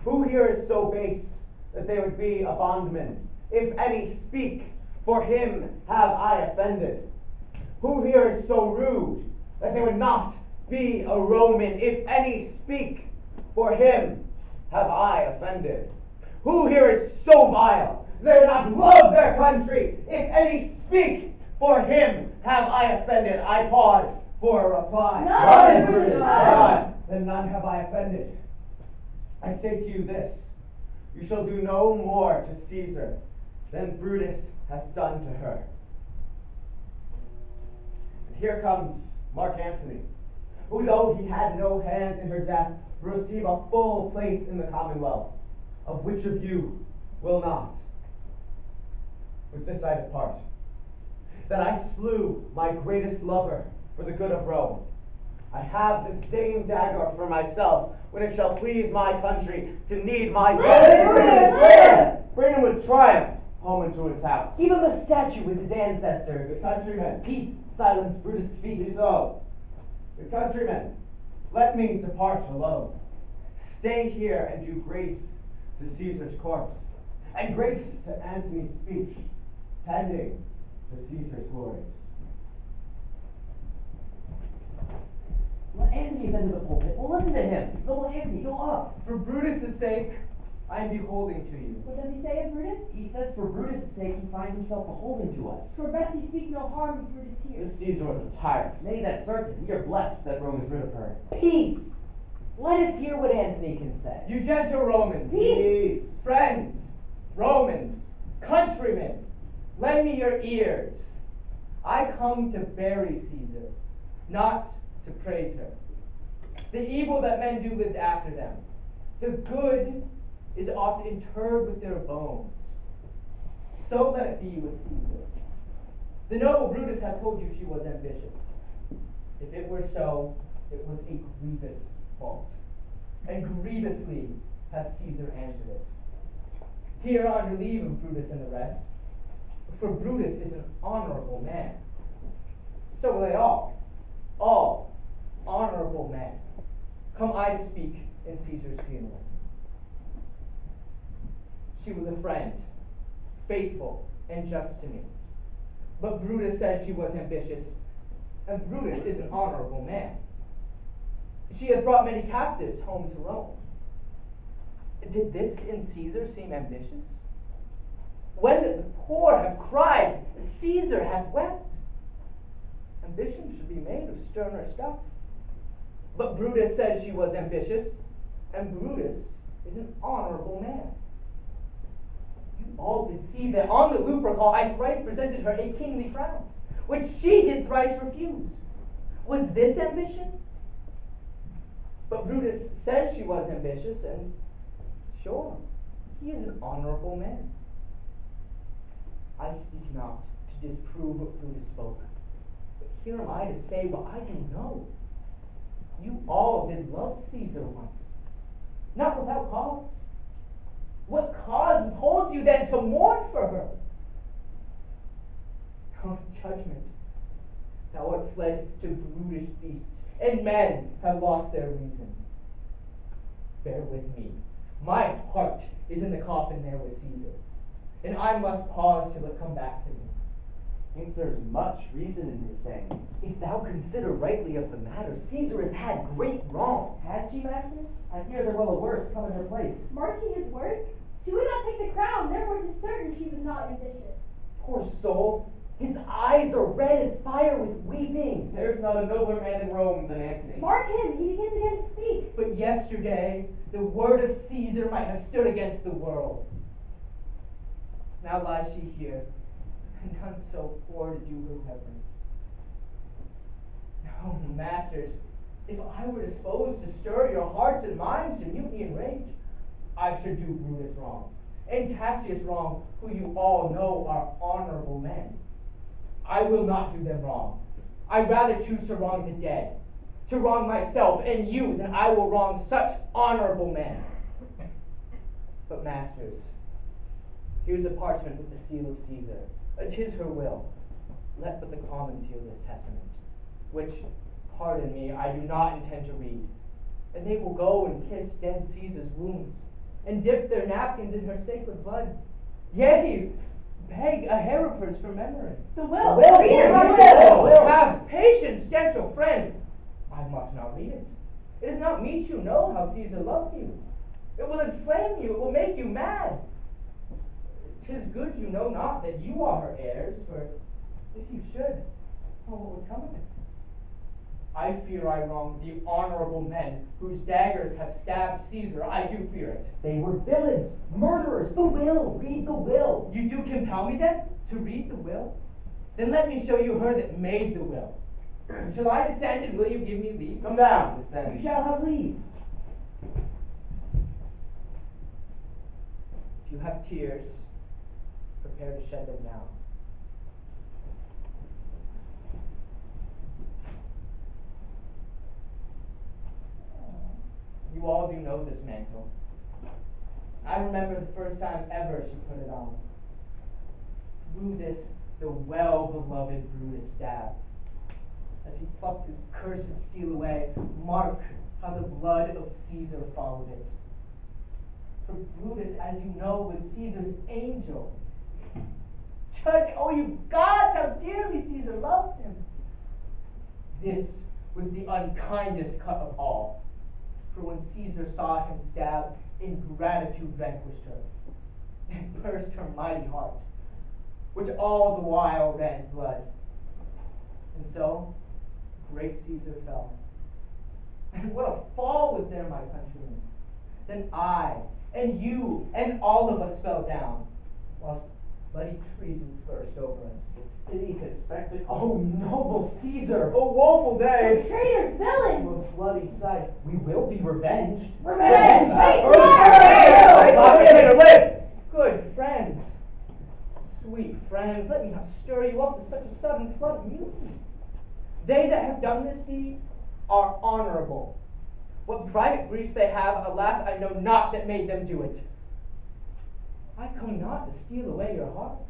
Who here is so base that they would be a bondman? If any speak, for him have I offended. Who here is so rude that they would not be a Roman? If any speak, for him have I offended. Who here is so vile they would not love their country? If any speak, for him have I offended. I pause for a reply. None, Brutus, none. none. Then none have I offended. I say to you this: you shall do no more to Caesar than Brutus has done to her. And here comes Mark Antony, who, though he had no hand in her death, will receive a full place in the commonwealth. Of which of you will not? With this I depart, that I slew my greatest lover for the good of Rome. I have the same dagger for myself when it shall please my country to need my Brutus! Bring him with triumph home into his house. Give him a statue with his ancestors. Good countrymen, Peace, silence, Brutus speaks. be so. Good countrymen, let me depart alone. Stay here and do grace to Caesar's corpse, and grace to Antony's speech, tending to Caesar's glories. Let Antony ascend to the pulpit. We'll listen to him. Noble Antony, go up. For Brutus' sake, I am beholding to you. What does he say of Brutus? He says for Brutus' sake he finds himself beholden to us. For best he speak no harm of Brutus here. This Caesar was a tyrant. Nay, that's certain. We are blessed that Rome is rid of her. Peace! Let us hear what Antony can say. You gentle Romans, Peace. friends, Romans, countrymen, lend me your ears. I come to bury Caesar, not to praise her. The evil that men do lives after them. The good is oft interred with their bones. So let it be with Caesar. The noble Brutus hath told you she was ambitious. If it were so, it was a grievous fault, and grievously hath Caesar answered it. Here under leave of Brutus and the rest, for Brutus is an honorable man. So will they all honorable men. Come I to speak in Caesar's funeral. She was a friend, faithful and just to me. But Brutus says she was ambitious, and Brutus is an honorable man. She has brought many captives home to Rome. Did this in Caesar seem ambitious? When the poor have cried, Caesar hath wept. Ambition should be made of sterner stuff. But Brutus said she was ambitious, and Brutus is an honorable man. You all did see that on the Lupercal I thrice presented her a kingly crown, which she did thrice refuse. Was this ambition? But Brutus says she was ambitious, and sure, he is an honorable man. I speak not to disprove what Brutus spoke, but here am I to say what I do know. You all did love Caesar once, not without cause. What cause holds you then to mourn for her? Oh, judgment, thou art fled to brutish beasts, and men have lost their reason. Bear with me. My heart is in the coffin there with Caesar, and I must pause till it come back to me. Thinks there's much reason in his sayings. If thou consider rightly of the matter, Caesar has had great wrong. Has she, masters? I fear there will a worse come in her place. Marking his words, she would not take the crown, therefore 'tis certain she was not ambitious. Poor soul, his eyes are red as fire with weeping. There's not a nobler man in Rome than Antony. Mark him, he begins again to speak. But yesterday the word of Caesar might have stood against the world. Now lies she here, and none so poor to do her reverence. Oh, masters, if I were disposed to stir your hearts and minds to mutiny and rage, I should do Brutus wrong, and Cassius wrong, who you all know are honorable men. I will not do them wrong. I'd rather choose to wrong the dead, to wrong myself and you, than I will wrong such honorable men. But masters, here's a parchment with the seal of Caesar. 'Tis her will. Let but the commons hear this testament, which, pardon me, I do not intend to read. And they will go and kiss dead Caesar's wounds, and dip their napkins in her sacred blood. Yea, beg a heripers for memory. The will. Read it, the will. Have patience, gentle friends. I must not read it. It is not meet you know how Caesar loved you. It will inflame you. It will make you mad. 'Tis good you know not that you are her heirs, for if you should, oh, what would come of it? I fear I wronged the honorable men whose daggers have stabbed Caesar. I do fear it. They were villains, murderers. The will. Read the will. You do compel me then to read the will? Then let me show you her that made the will. Shall I descend, and will you give me leave? Come down. Descend. You shall have leave. If you have tears, prepare to shed them now. You all do know this mantle. I remember the first time ever she put it on. Through this, the well-beloved Brutus stabbed. As he plucked his cursed steel away, mark how the blood of Caesar followed it. For Brutus, as you know, was Caesar's angel. Judge, oh you gods, how dearly Caesar loved him. This was the unkindest cut of all. For when Caesar saw him stabbed, ingratitude vanquished her, and burst her mighty heart, which all the while ran blood. And so, great Caesar fell. And what a fall was there, my countrymen! Then I, and you, and all of us fell down, whilst bloody treason burst over us. Hideous spectacle. Oh, noble Caesar! A woeful day. Traitors, villains! Most bloody sight. We will be revenged. Revenge! Good friends, sweet friends, let me not stir you up to such a sudden flood of mutiny. They that have done this deed are honorable. What private griefs they have, alas, I know not that made them do it. I come not to steal away your hearts.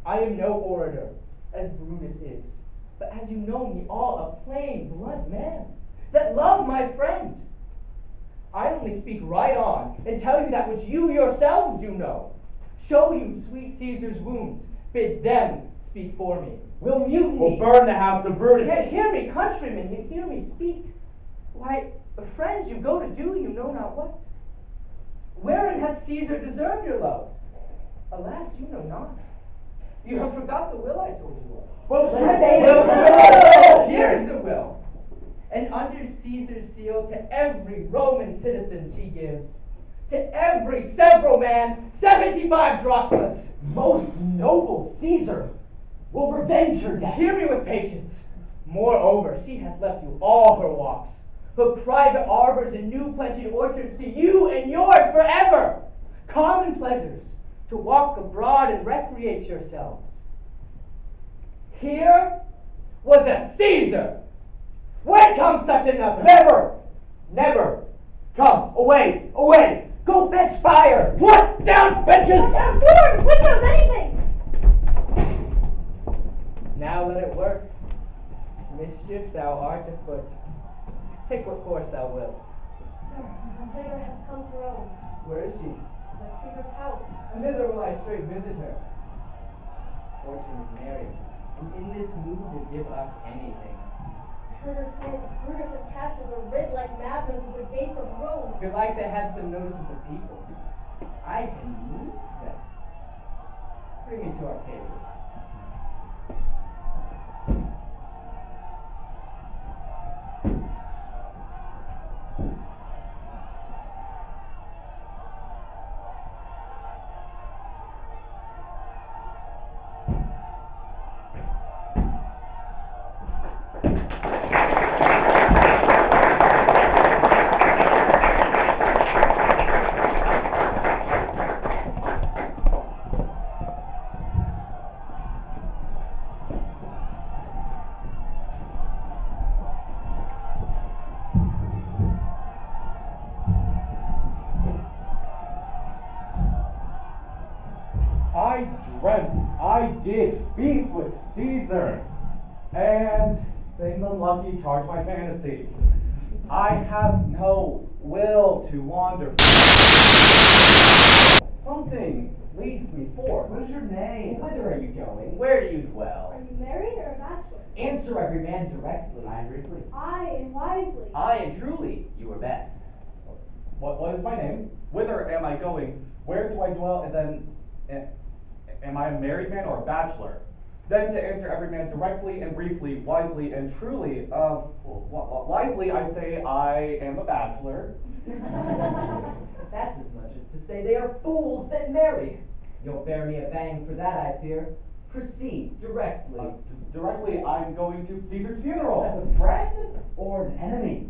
I am no orator, as Brutus is, but as you know me all, a plain blood man, that love my friend. I only speak right on, and tell you that which you yourselves do know. Show you sweet Caesar's wounds, bid them speak for me. We'll mutiny. We'll burn the house of Brutus. Yet hear me, countrymen, yet hear me speak. Why, friends, you go to do you know not what. Wherein hath Caesar deserved your loves? Alas, you know not. You have forgot the will I told you of. Well, Here is the will. And under Caesar's seal to every Roman citizen she gives, to every several man, 75 drachmas. Most noble Caesar will revenge her death. Hear me with patience. Moreover, she hath left you all her walks, her private arbors and new planted orchards to you and yours forever. Common pleasures, to walk abroad and recreate yourselves. Here was a Caesar. When comes such another? Never! Never! Come, away! Away! Go fetch fire. Put down benches! Down doors, windows, anything! Now let it work. Mischief thou art afoot. Take what course thou wilt. Sir, the beggar has come to Rome. Where is she? At Caesar's house. And thither will I straight visit her. Fortune is merry, and in this mood to give us anything. I heard her say that Brutus and Cassius are rid like madmen to the gates of Rome. You'd like to have some notice of the people. I can move them. Bring me to our table. I did feast with Caesar, and things unlucky charge my fantasy. I have no will to wander. Something leads me forth. What is your name? Whither are you going? Where do you dwell? Are you married or a bachelor? Answer every man directly. I briefly. Aye, and wisely. I and truly, you were best. What is my name? Whither am I going? Where do I dwell? And then, am I a married man or a bachelor? Then to answer every man directly and briefly, wisely and truly, wisely I say I am a bachelor. That's as much as to say they are fools that marry. You'll bear me a bang for that, I fear. Proceed directly. Directly, I'm going to Caesar's funeral. As a friend or an enemy?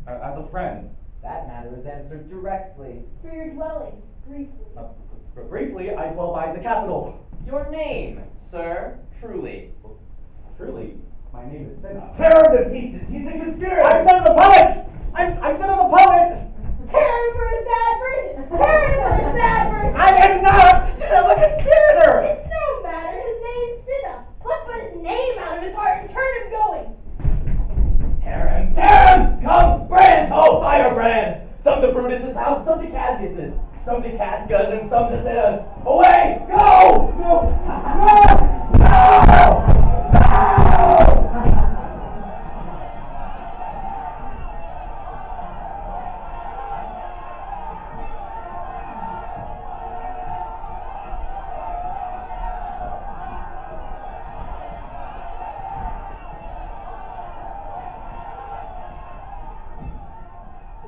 As a friend. That matter is answered directly. For your dwelling, briefly. Briefly, I dwell by the Capitol. Your name, sir, truly. Truly, my name is Synopsis. Tear him to pieces! He's a conspirator! I'm son of the poet! I'm son of the poet! Tear him for his bad verses! Tear him for his bad verses! I am not a conspirator! It's no matter, his name's Cinna. Pluck but his name out of his heart and turn him going. Tear him, tear him! Come, brands, oh, firebrands! Some to Brutus's house, some to Cassius's, some to Casca's, and some to Cinna's. Away, go! No! No! No!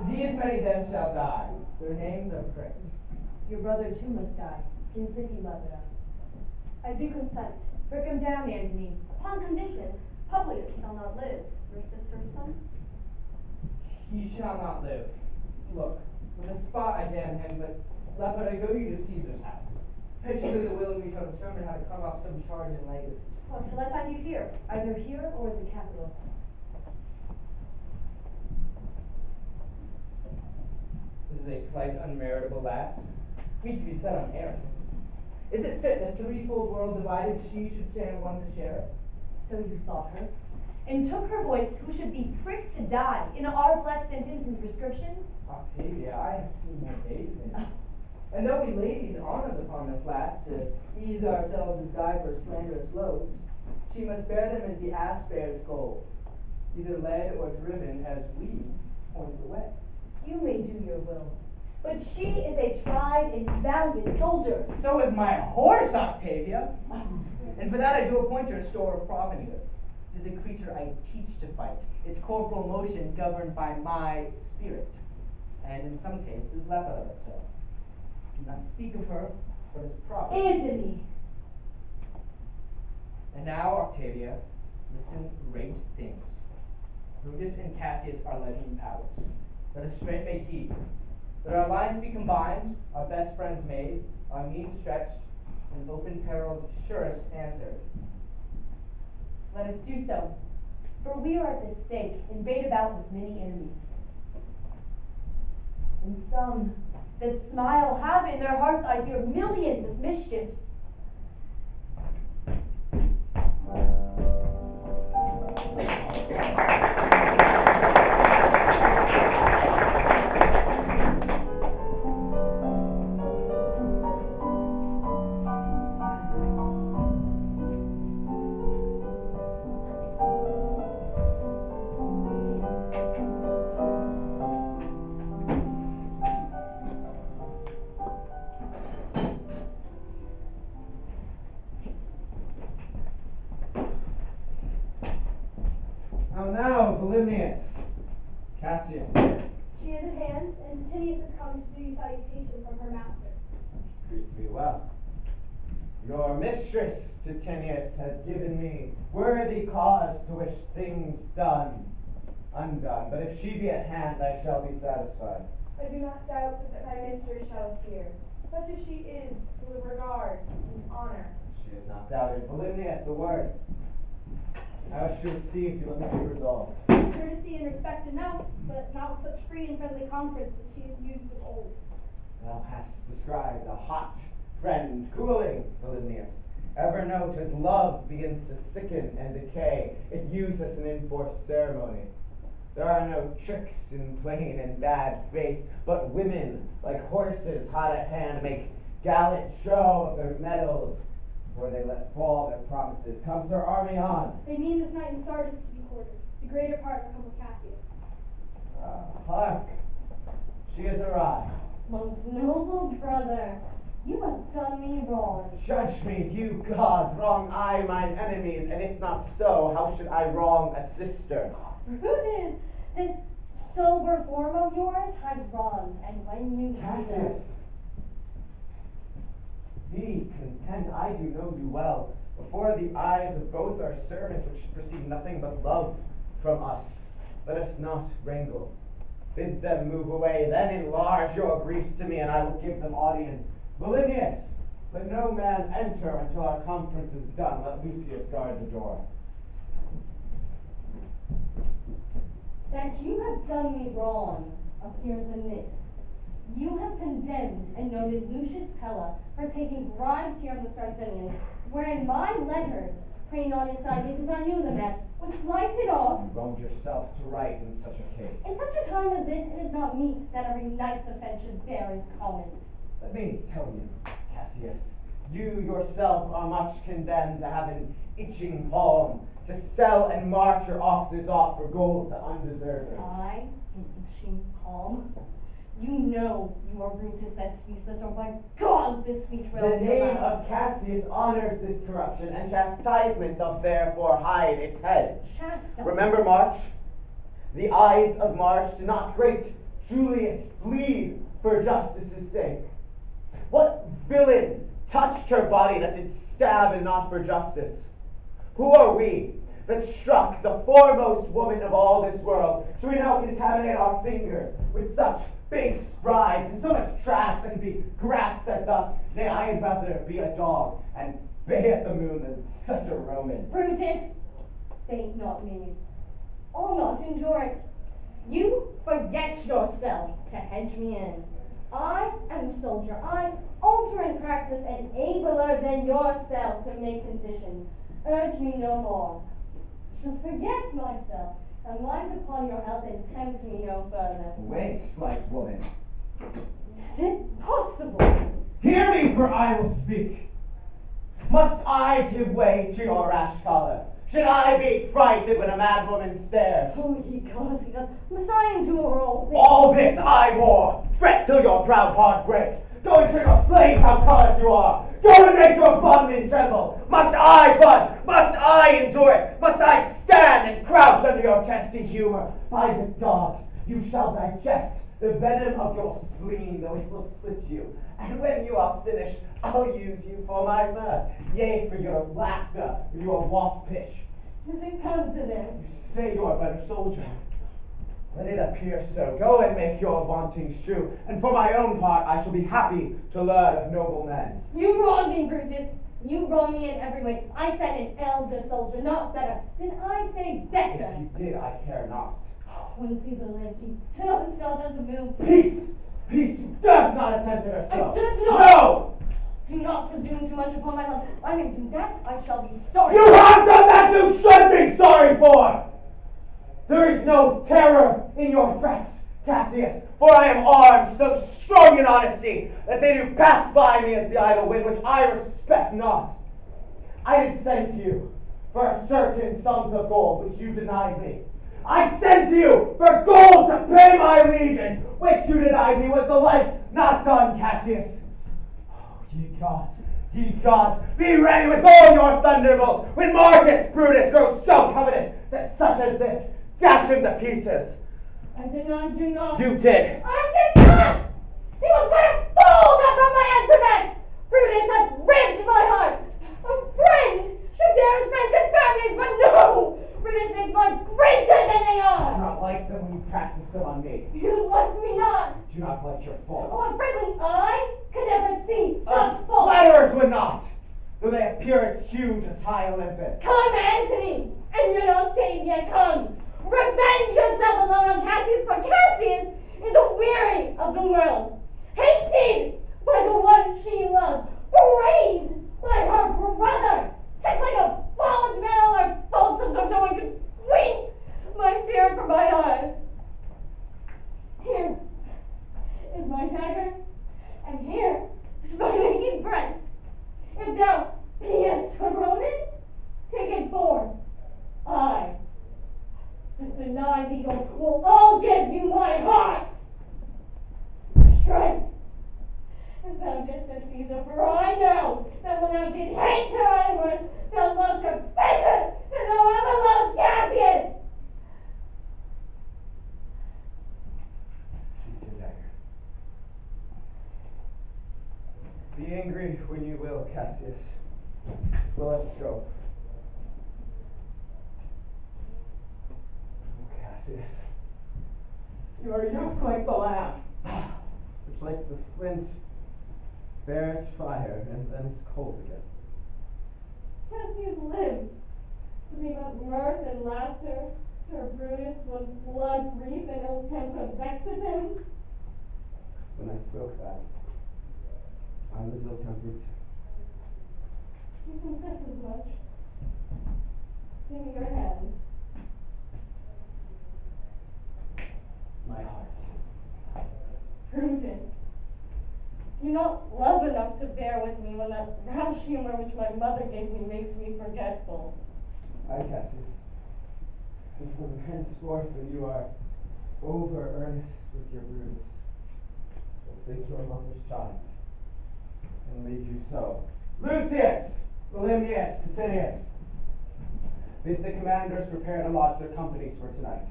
These many then shall die. Their names are pricked. Your brother too must die. Consider Lepida. I do consent. Prick him down, Antony. Upon condition, Publius shall not live. Your sister's son? He shall not live. Look, with a spot I damn him, but Lepida, go you to Caesar's house. Patiently the will we shall determine how to cut off some charge and legacy. Well, till I find you here. Either here or at the Capitol. This is a slight unmeritable lass. Meet to be set on errands. Is it fit that threefold world divided she should stand one to share it? So you thought her, and took her voice who should be pricked to die in our black sentence and prescription? Octavia, I have seen more days than you. And though we ladies honors upon this lass to ease ourselves of divers slanderous loads, she must bear them as the ass bears gold, either led or driven as we point the way. You may do your will, but she is a tried and valiant soldier. So is my horse, Octavia. And for that I do appoint her store of provender. It is a creature I teach to fight, its corporal motion governed by my spirit, and in some cases Lepida itself. Do not speak of her, but as proper. Antony! And now, Octavia, listen great things. Brutus and Cassius are levying powers. Let us straight make heed. Let our lines be combined, our best friends made, our means stretched, and open perils surest answered. Let us do so, for we are at the stake and bait about with many enemies. And some that smile have in their hearts, I fear, millions of mischiefs. Now, Volumnius. Cassius. She is at hand, and Titinius has come to do you salutation from her master. Greets me well. Your mistress, Titinius, has given me worthy cause to wish things done, undone. But if she be at hand, I shall be satisfied. I do not doubt that my mistress shall appear, such as she is, with regard and honor. She is not doubted. Volumnius, a word. How is she received? You look to be resolved. Courtesy and respect enough, but not such free and friendly conference as she has used of old. Thou hast described a hot friend cooling, Volumnius. Ever note as love begins to sicken and decay, it uses an enforced ceremony. There are no tricks in plain and bad faith, but women, like horses hot at hand, make gallant show of their medals before they let fall their promises. Comes her army on. They mean this night in Sardis to be quartered. The greater part will come with Cassius. Hark! She has arrived. Most noble brother, you have done me wrong. Judge me, you gods, wrong I mine enemies, and if not so, how should I wrong a sister? Brutus, this sober form of yours hides wrongs, and when you Cassius, be content, I do know you well. Before the eyes of both our servants, which should perceive nothing but love from us, let us not wrangle. Bid them move away, then enlarge your griefs to me, and I will give them audience. Volinius, let no man enter until our conference is done. Let Lucius guard the door. That you have done me wrong appears in this. You have condemned and noted Lucius Pella for taking bribes here of the Sardinians, wherein my letters, praying on his side because I knew the man, was slighted off. You wronged yourself to write in such a case. In such a time as this, it is not meet that every knight's offense should bear his comment. Let me tell you, Cassius, you yourself are much condemned to have an itching palm, to sell and march your officers off for gold to undeserving. I, an itching palm? You know you are Brutus that speaks this, or by gods this speech The rails your name mouth. of Cassius honors this corruption, and chastisement doth therefore hide its head. Chastisement. Remember March? The Ides of March did not great Julius bleed for justice's sake. What villain touched her body that did stab and not for justice? Who are we that struck the foremost woman of all this world? Should we now contaminate our fingers with such base bribes and so much trash that can be grasped at dust? Nay, I'd rather be a dog and bay at the moon than such a Roman. Brutus, faint not me. I'll not endure it. You forget yourself to hedge me in. I am a soldier. I alter in practice and abler than yourself to make conditions. Urge me no more. I shall forget myself and mind upon your health and tempt me no further. Wait, slight woman. Is it possible? Hear me, for I will speak. Must I give way to your rash choler? Should I be frighted when a mad woman stares? Oh, ye gods, must I endure all this? All this I bore. Fret till your proud heart break. Go and show your slaves how colic you are. Go and make your bondmen tremble. Must I budge? Must I endure it? Must I stand and crouch under your testy humor? By the gods, you shall digest the venom of your spleen, though it will split you. And when you are finished, I'll use you for my mirth, yea, for your laughter, for your waspish. Does it come to this? You say you are a better soldier. Let it appear so. Go and make your vauntings true, and for my own part, I shall be happy to learn of noble men. You wrong me, Brutus. You wrong me in every way. I said an elder soldier, not better. Did I say better? If you did, I care not. When Caesar lived, he took his spell doesn't move. Peace! Peace! Does not attempt it herself. I does not! No! Do not presume too much upon my love. I may do that, I shall be sorry. You have done that you should be sorry for! There is no terror in your threats, Cassius, for I am armed so strong in honesty that they do pass by me as the idle wind, which I respect not. I did send to you for certain sums of gold, which you denied me. I sent to you for gold to pay my legions, which you denied me. Was the like not done, Cassius? Oh, ye gods, be ready with all your thunderbolts when Marcus Brutus grows so covetous that such as this dash him to pieces. I denied you not. You did. I did not! He was but a fool that brought my answer back! Brutus has ripped my heart! A friend should bear his friends and families, but no! Brutus makes mine greater than they I do are! not like them when you practice them on me. You like me not! Do not like your faults. Oh, frankly, I could never see such faults! Flatterers would not, though they appear as huge as high Olympus. Come, Antony, and your Octavia, come! Revenge yourself alone on Cassius, for Cassius is weary of the world, hated by the one she loves, bereaved by her brother. Be angry when you will, Cassius. We'll have scope. Oh, Cassius. You are yoked like the lamb, which like the flint bears fire and then is cold again. Cassius lived to be but mirth and laughter, to Brutus when blood, grief, and ill temper vexed him. When I spoke that, I was ill-tempered too. You confess as much. Give me your hand. My heart. Brutus, do you not love enough to bear with me when that rash humor which my mother gave me makes me forgetful? I, Cassius. And from henceforth when you are over-earnest with your Brutus, will think your mother's child and leave you so. Lucius! Volumnius! Titinius! Bid the commanders prepare to lodge their companies for tonight.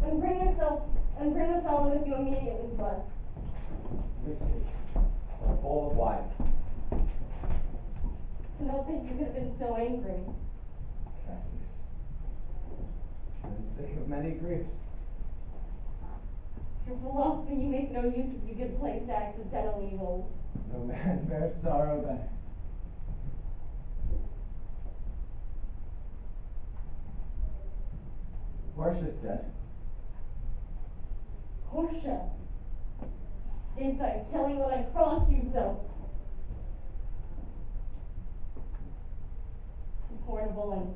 And bring us all with you immediately to us. Lucius, for a bowl of wine. To not think you could have been so angry. Cassius, I'm sick of many griefs. Your philosophy you make no use if you give place to accidental evils. No man bears sorrow better. Portia's dead. Portia, escaped I killing when I crossed you so. Supportable and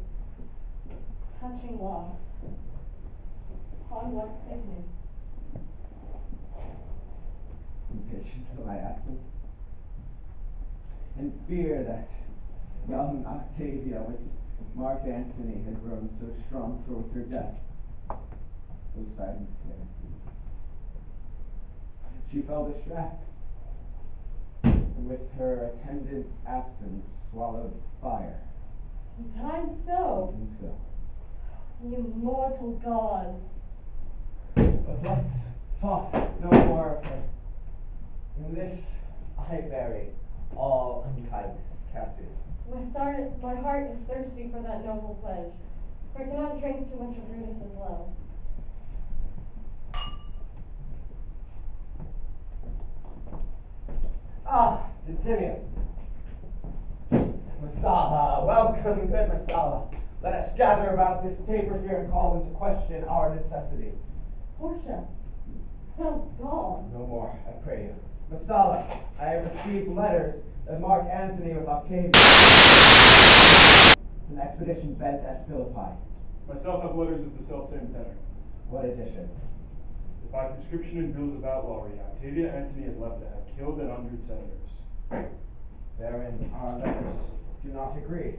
touching loss. Upon what sickness? Impatient of my absence, and fear that young Octavia with Mark Antony had grown so strong for with her death. Those tidings came. She fell distracted, and with her attendant's absence swallowed fire. In time so. And so. The immortal gods. But let's talk no more of her. In this I bury all unkindness, Cassius. My heart is thirsty for that noble pledge, for I cannot drink too much of Brutus's love. Ah, Titinius. Messala, welcome, good Messala. Let us gather about this taper here and call into question our necessity. Portia, thou gone. No more, I pray you. Messala, I have received letters that Mark Antony with Octavia. An expedition bent at Philippi. Myself have letters of the self-same tenor. What edition? By prescription and bills of outlawry, Octavia Antony had left to have killed an 100 senators. Therein our letters do not agree.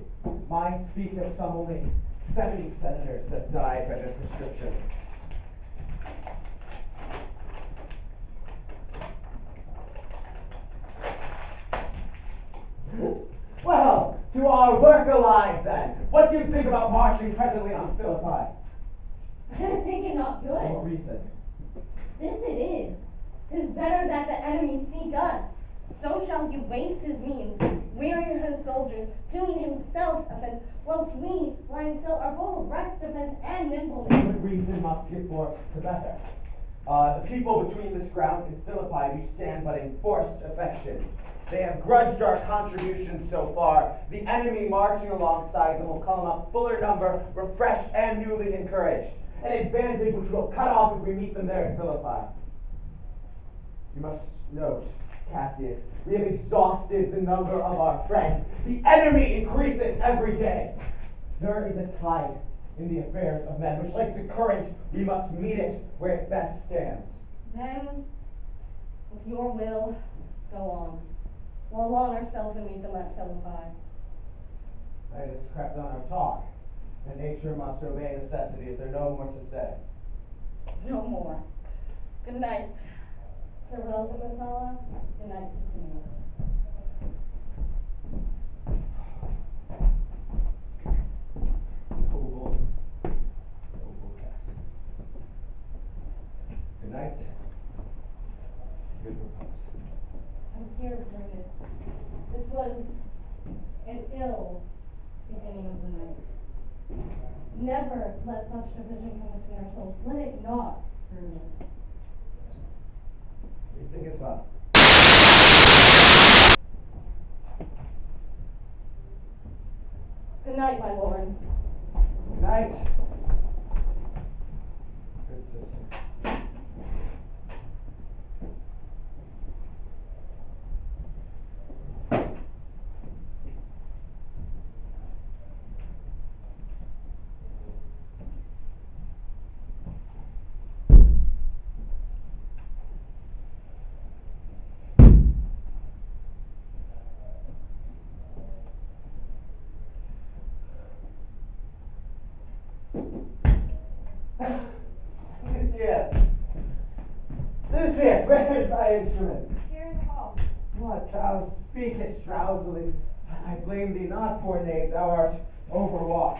Mine speak of some only 70 senators that died by their prescription. Well, to our work alive then. What do you think about marching presently on Philippi? I think it not For what good. reason? This it is. 'Tis better that the enemy seek us. So shall he waste his means, wearying his soldiers, doing himself offense, whilst we, lying still, are full of rest, defense, and nimbleness. Good reason must give force to better. The people between this ground and Philippi do stand but in forced affection. They have grudged our contributions so far. The enemy marching alongside them will come up fuller number, refreshed and newly encouraged. An advantage which we'll cut off if we meet them there at Philippi. You must note, Cassius, we have exhausted the number of our friends. The enemy increases every day. There is a tide in the affairs of men, which like the current, we must meet it where it best stands. Then, with your will, go on. We'll lawn ourselves and meet them at Philippi. Night has crept on our talk, and nature must obey necessity. Is there no more to say? No more. Good night. Farewell, good Messala. Good night, Titinius. Noble Cassius. Good night. Good repose. dear Brutus, this was an ill beginning of the night. Never let such division come between our souls. Let it not, Brutus. You think as well. Good night, my lord. Good night. Good sister. Lucius, where is thy instrument? Here in the hall. What, thou speakest drowsily. I blame thee not, poor knave, thou art overwatched.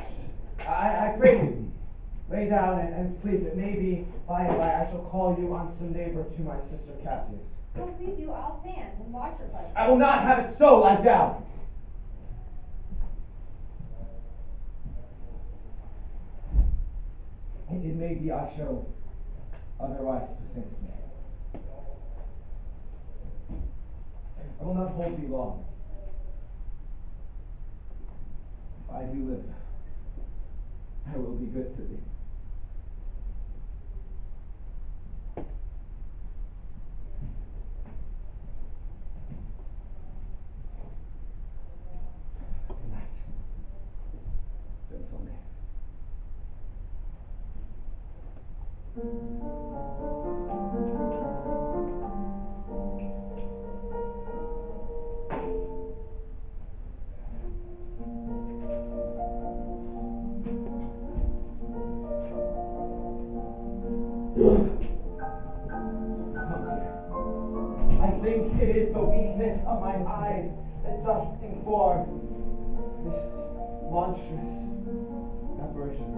I pray you, lay down and sleep. It may be by and by I shall call you on some neighbor to my sister Cassius. So please you, I'll stand and watch your pleasure. I will not have it so, lie down. It may be I shall otherwise bethinks me. I will not hold thee long. If I do live, I will be good to thee. Good night, gentlemen. I think it is the weakness of mine eyes that doth inform this monstrous apparition.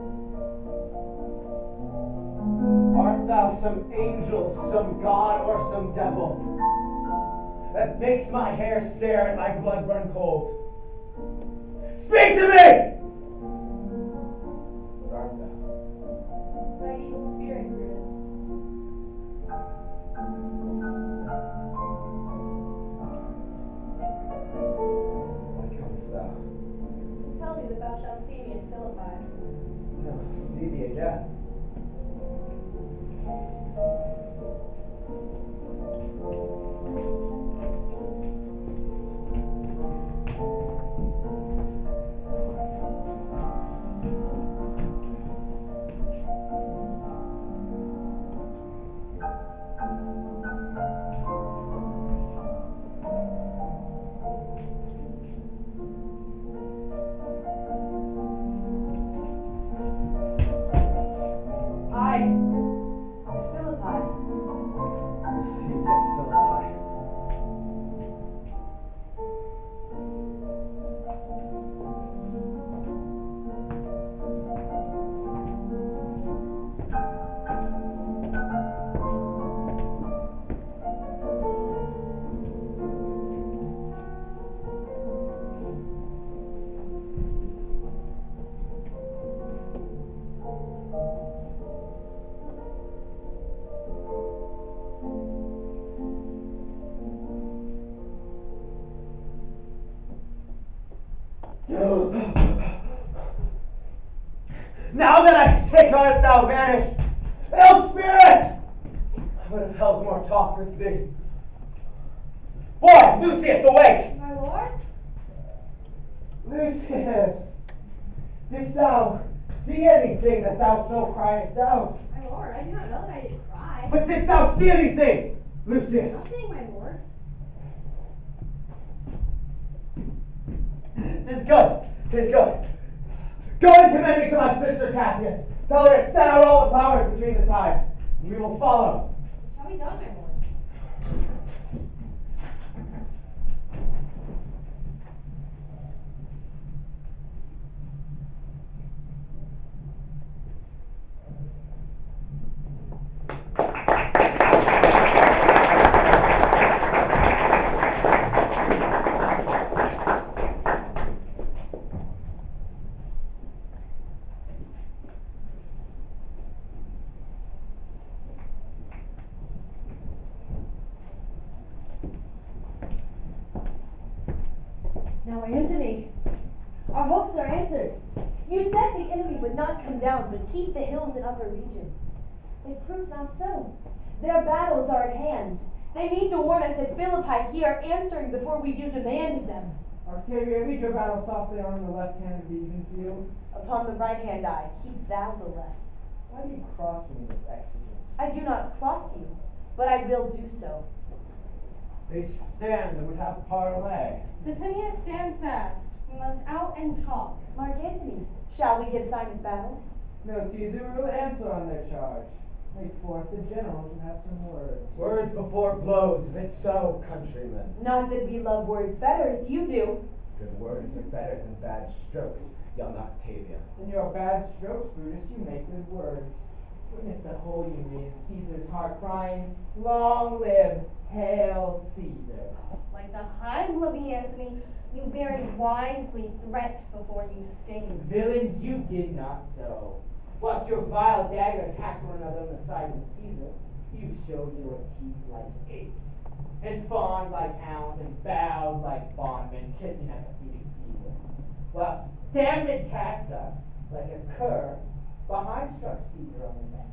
Art thou some angel, some god, or some devil that makes my hair stare and my blood run cold? Speak to me! What art thou? My evil spirit, Brutus. Why comest thou? Tell me that thou shalt see me in Philippi. No, see thee again. Now that I sick art thou vanished, ill spirit! I would have held more talk with thee. Boy, Lucius, awake! My lord? Lucius, didst thou see anything that thou so criest out? My lord, I do not know that I did cry. But didst thou see anything, Lucius? Nothing, my lord. 'Tis good, 'tis good. Go and commend me to my sister Cassius. Tell her to set out all the powers between the times, and we will follow. It shall be done, my lord. Now, Antony, our hopes are answered. You said the enemy would not come down, but keep the hills and upper regions. It proves not so. Their battles are at hand. They need to warn us that Philippi here answering before we do demand of them. Octavia, lead your battle softly on the left hand of the even field. Upon the right hand eye, keep thou the left. Why do you cross me, Miss Exigent? I do not cross you, but I will do so. They stand and would have parley. Titania, stand fast. We must out and talk. Mark Antony, shall we give sign of battle? No, Caesar will answer on their charge. Take forth the generals and have some words. Words before blows, is it so, countrymen? Not that we love words better as you do. Good words are better than bad strokes, young Octavia. In your bad strokes, Brutus, you make good words. Witness the whole union, Caesar's heart crying, long live, hail Caesar. Like the high-living Antony, you very wisely threat before you sting. Villains, you did not so. Whilst your vile daggers hacked one another on the sides of Caesar, you showed your teeth like apes, and fawned like hounds, and bowed like bondmen, kissing at the feet of Caesar. Whilst damned Casca, like a cur, behind struck Caesar on the neck.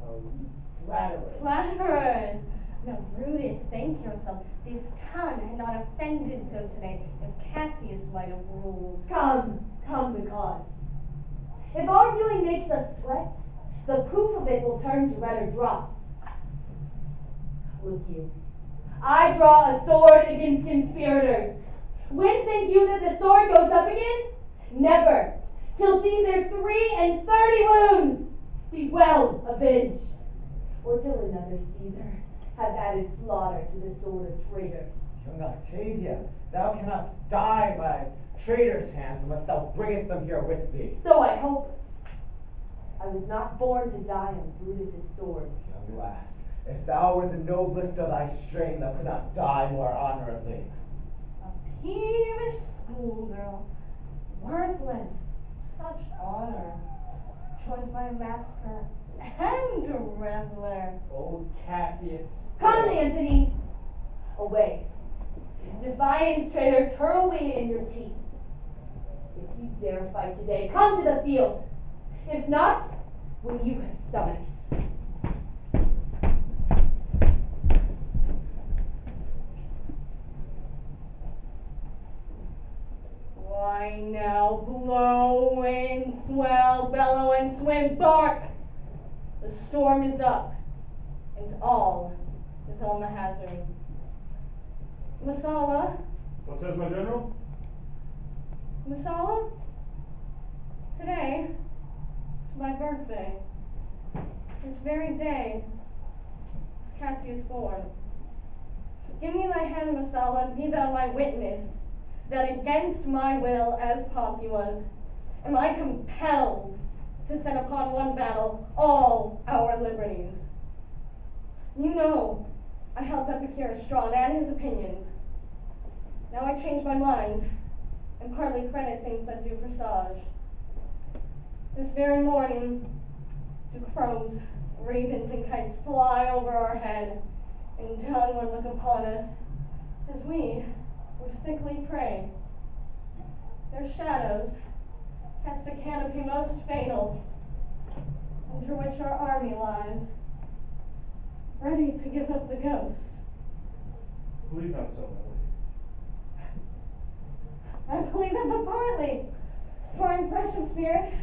Oh, you flatterers. Flatterers! Now, Brutus, thank yourself. This tongue had not offended so today if Cassius might have ruled. Come the cause. If arguing makes us sweat, the proof of it will turn to redder drops. Look you, I draw a sword against conspirators. When think you that the sword goes up again? Never, till Caesar's 33 wounds be well avenged, or till another Caesar have added slaughter to the sword of traitors. Young Octavia, thou canst die by traitors' hands unless thou bringest them here with thee. So I hope. I was not born to die on Brutus's sword. Young lass, if thou were the noblest of thy strain, thou could not die more honorably. A peevish schoolgirl, worthless, such honor, joined by a masker and a reveler. Old Cassius. Come, Antony! Away. Defiance, traitors, hurl me in your teeth. If you dare fight today, come to the field. If not, when you have stomachs. Why now, blow, wind, swell, bellow, and swim, bark! The storm is up, and all is on the hazard. Masala, What says my general? Masala, today is my birthday. This very day is Cassius born. Give me thy hand, Masala, and be thou my witness that against my will, as Pompey was, am I compelled to set upon one battle all our liberties. You know, I held Epicurus strong and his opinions. Now I change my mind and partly credit things that do presage. This very morning, do crows, ravens, and kites fly over our head and downward look upon us as we were sickly prey. Their shadows cast a canopy most fatal, under which our army lies, ready to give up the ghost. Believe not so, my lady. I believe it but partly, for I'm fresh of spirit,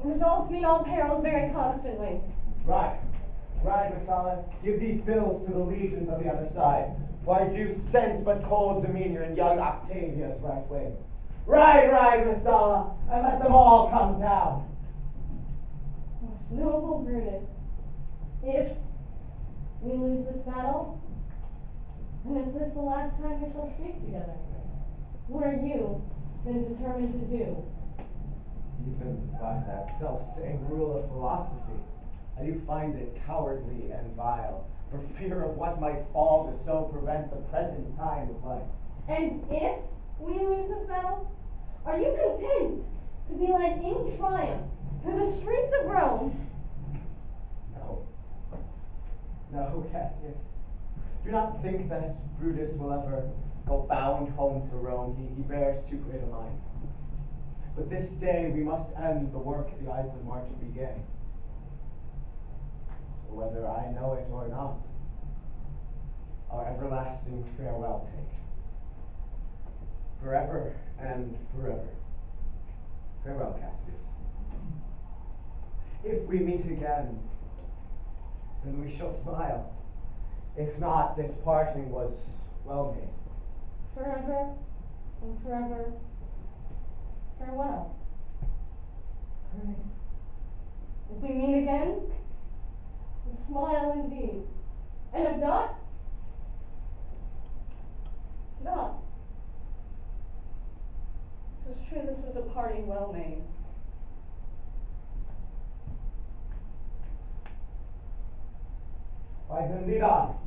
and resolved to meet all perils very constantly. Ride, Masala, give these bills to the legions on the other side, for I do sense but cold demeanor in young Octavia's right wing. Ride, Masala, and let them all come down. Most noble Brutus, if we lose this battle, then is this the last time we shall speak together? What are you then determined to do? Even by that self-same rule of philosophy, I do find it cowardly and vile, for fear of what might fall to so prevent the present time of life. And if we lose this battle, are you content to be led in triumph through the streets of Rome? No, Cassius. Do not think that Brutus will ever go bound home to Rome, he bears too great a mind. But this day we must end the work the Ides of March began. So whether I know it or not, our everlasting farewell take. Forever and forever. Farewell, Cassius. If we meet again, then we shall smile. If not, this parting was well made. Forever and forever. Farewell. If we meet again, we'll smile indeed. And if not, It's true this was a parting well made. Why then lead on.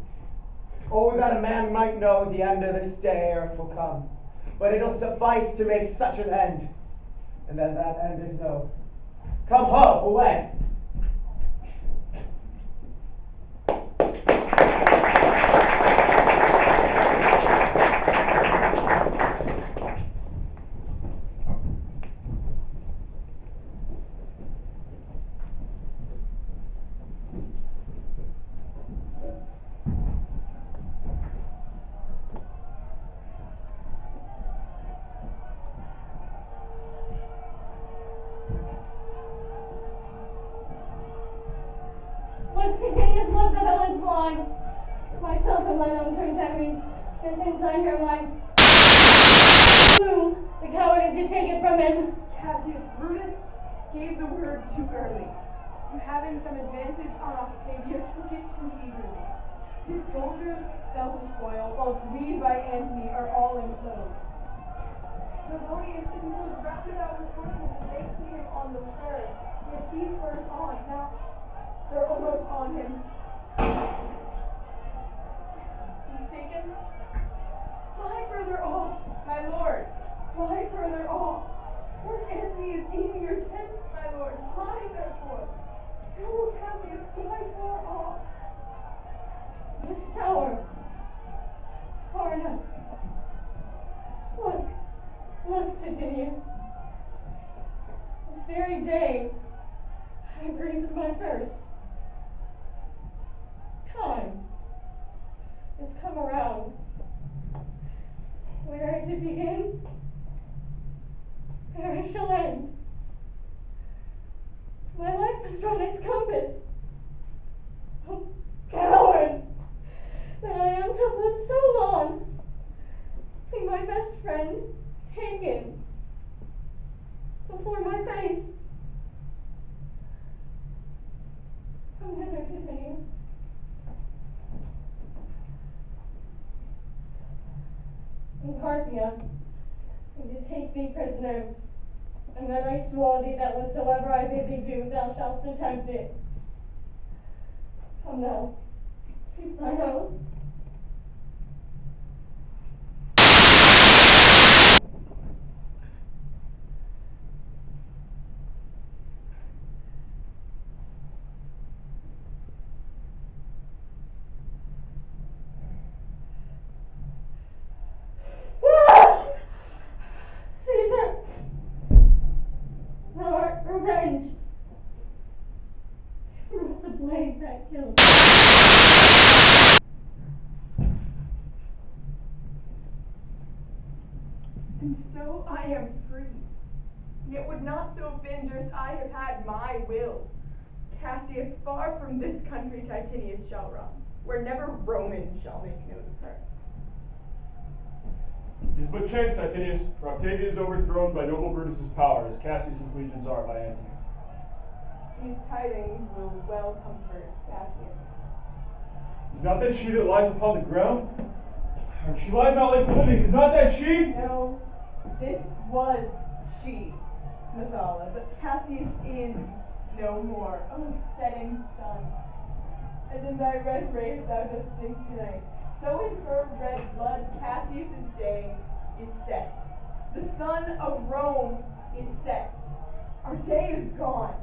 Oh, that a man might know the end of this day ere it will come. But it'll suffice to make such an end. And then that end is no. Come ho, away. Look, the villain's blind. Myself and mine unturned enemies, their sins I hear mine. The coward did take it from him. Cassius, Brutus gave the word too early. Having some advantage on Octavia, took it too eagerly. His soldiers fell to spoil, whilst we by Antony are all enclosed. Trebonius is most rounded out with horsemen, and they keep him on the spur. Yet he spurs on. Now they're almost on him. He's taken. Fly further off, my lord. Fly further off. Lord Antony is in your tents, my lord. Fly therefore. Go, Cassius, fly far off. This tower is far enough. Look, Titinius. This very day I breathed my first. Time has come around. Where I did begin, there I shall end. My life has drawn its compass. Oh, coward, that I am to have lived so long, see my best friend taken before my face. Come hither, Titinius. In Parthia, they did take thee prisoner, and then I swore thee that whatsoever I bid thee do, thou shalt attempt it. Come now, keep thine oath. Caesar, thou art revenge for the blade that killed. And so I am free. Yet would not so have been durst I have had my will. Cassius, far from this country Titinius shall run, where never Roman shall make note of her. It is but chance, Titinius, for Octavia is overthrown by noble Brutus's power, as Cassius's legions are by Antony. These tidings will well comfort Cassius. Is not that she that lies upon the ground? Or she lies not like living, is not that she? No, this was she, Messala, but Cassius is no more. O setting sun, as in thy red rays thou dost sink tonight, so in her red blood Cassius's day is set. The sun of Rome is set. Our day is gone.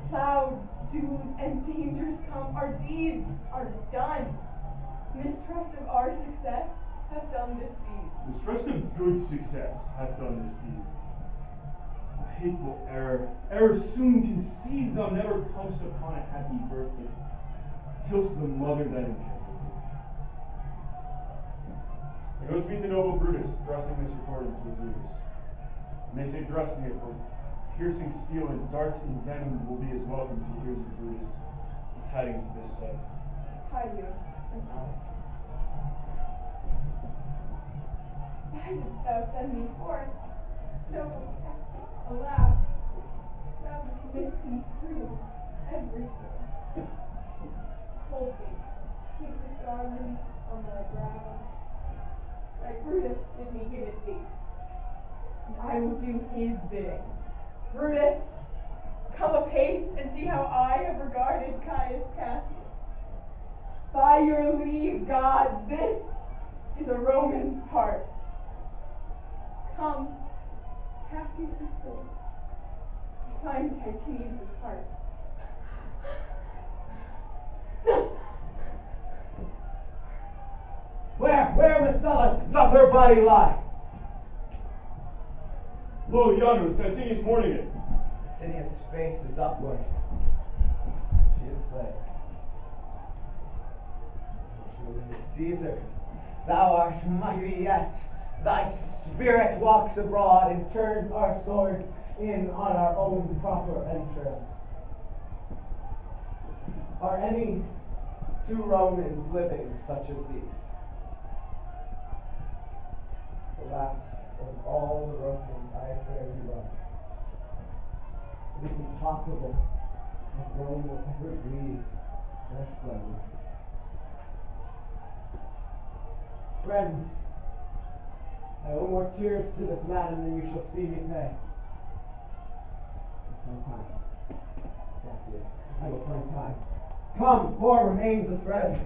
Clouds, dews, and dangers come. Our deeds are done. Mistrust of our success have done this deed. The stress of good success hath done this deed. A hateful error soon conceived, thou never comest upon a happy birth, but kill'st the mother that engendered thee. I go to meet the noble Brutus, thrusting this report into his ears. And they say thrusting it, for piercing steel and darts and venom will be as welcome to the ears of Brutus as tidings of this sight. Hide you, as well. Why didst thou send me forth? Noble captain, alas, thou hast misconstrued everything. Hold me, keep this garland on thy brow. Thy Brutus bid me give it thee, and I will do his bidding. Brutus, come apace and see how I have regarded Caius Cassius. By your leave, gods, this is a Roman's part. Come, Cassius' sword, find Titinius' heart. Where, Messala, doth her body lie? Lo, yonder, with Titinius mourning it. Titinius' face is upward. She is slain. Julius Caesar, thou art mighty yet. Thy spirit walks abroad and turns our swords in on our own proper entrails. Are any two Romans living such as these? The last of all the Romans I fare you well. It is impossible that Rome will ever breathe their splendor. Friends, I owe more tears to this madam than you shall see me pay. Find time. Cassius, I will find time. Come, poor remains of friends.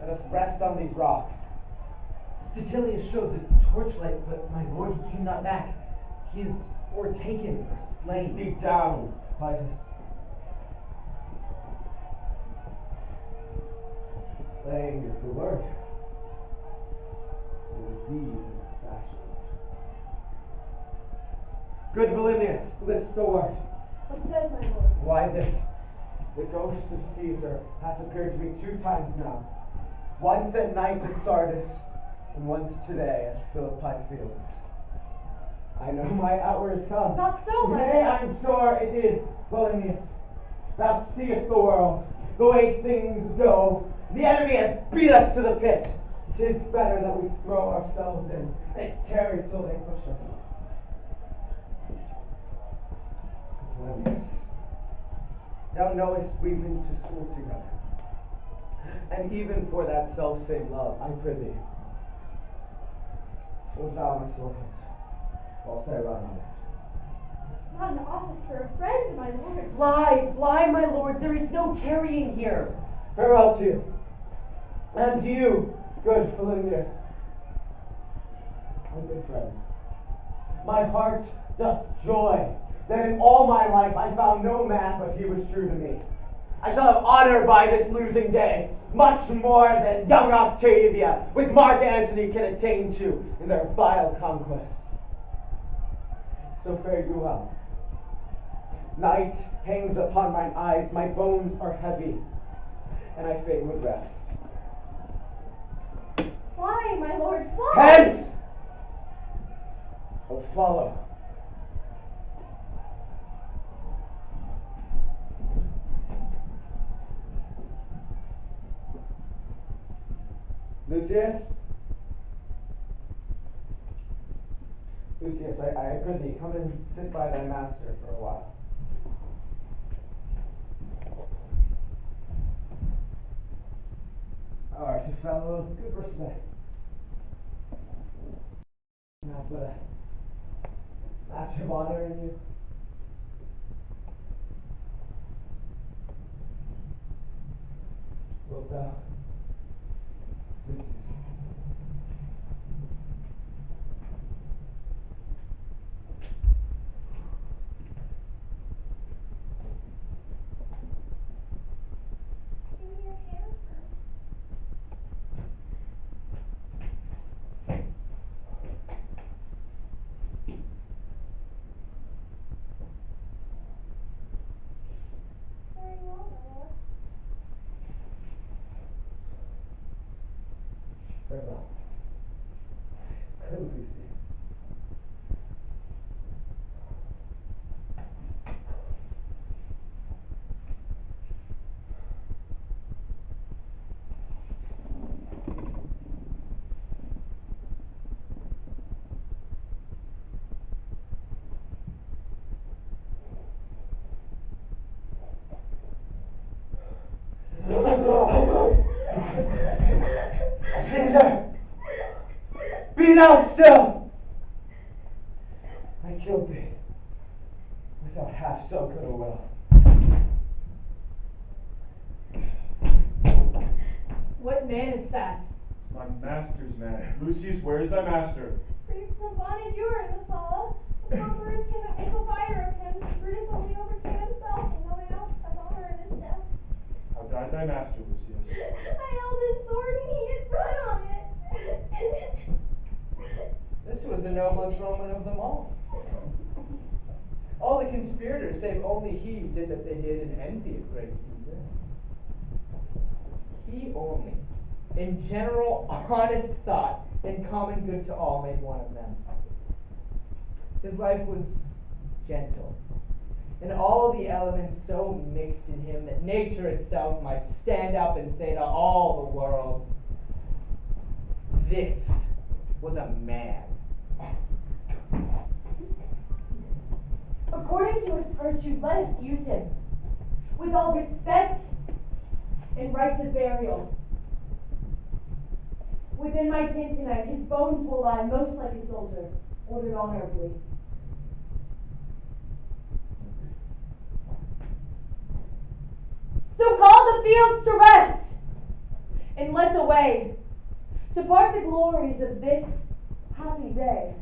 Let us rest on these rocks. Statilius showed the torchlight, but my lord, he came not back. He is or taken or slain. Deep down, Clitus. Slaying is the word. It is a deed in fashion. Good Volumnius, list the word. What says my lord? Why this? The ghost of Caesar has appeared to me 2 times now. Once at night at Sardis, and once today at Philippi Fields. I know my hour is come. Not so, my Nay, lord. I'm sure it is, Volumnius. Thou seest the world, the way things go. The enemy has beat us to the pit. 'Tis better that we throw ourselves in and tarry till they push us. Volumnius, thou knowest we've been to school together. And even for that self-same love, I prithee, hold thou my sword, whilst I run on it. It's not an office for a friend, my lord. Fly, my lord, there is no tarrying here. Farewell to you, and to you, good Volumnius, my good friends. My heart doth joy that in all my life I found no man but he was true to me. I shall have honor by this losing day, much more than young Octavia with Mark Antony can attain to in their vile conquest. So fare you well. Night hangs upon mine eyes, my bones are heavy, and I fain would rest. Fly, my lord, fly! Hence! Oh, follow. Lucius? Lucius, I prithee, come and sit by thy master for a while. Thou art a fellow of good respect. Not but a snatch of honor in you. Wilt thou? Lucius. Farewell. Good Lucius. Caesar! Be now still! I killed thee without half so good a will. What man is that? My master's man. Lucius, where is thy master? Free from bondage, you are in the Sala. The conquerors cannot make a fire of him. Brutus only overcame himself, and no one else has honor in his death. How died thy master, Lucius? I held his sword and he had blood on it. This was the noblest Roman of them all. All the conspirators, save only he, did that they did in envy of great Caesar. He only, in general honest thought and common good to all, made one of them. His life was gentle, and all the elements so mixed in him that nature itself might stand up and say to all the world, this was a man. According to his virtue, let us use him with all respect and rites of burial. Within my tent tonight, his bones will lie most like a soldier, ordered honorably. So call the fields to rest, and let's away to part the glories of this happy day.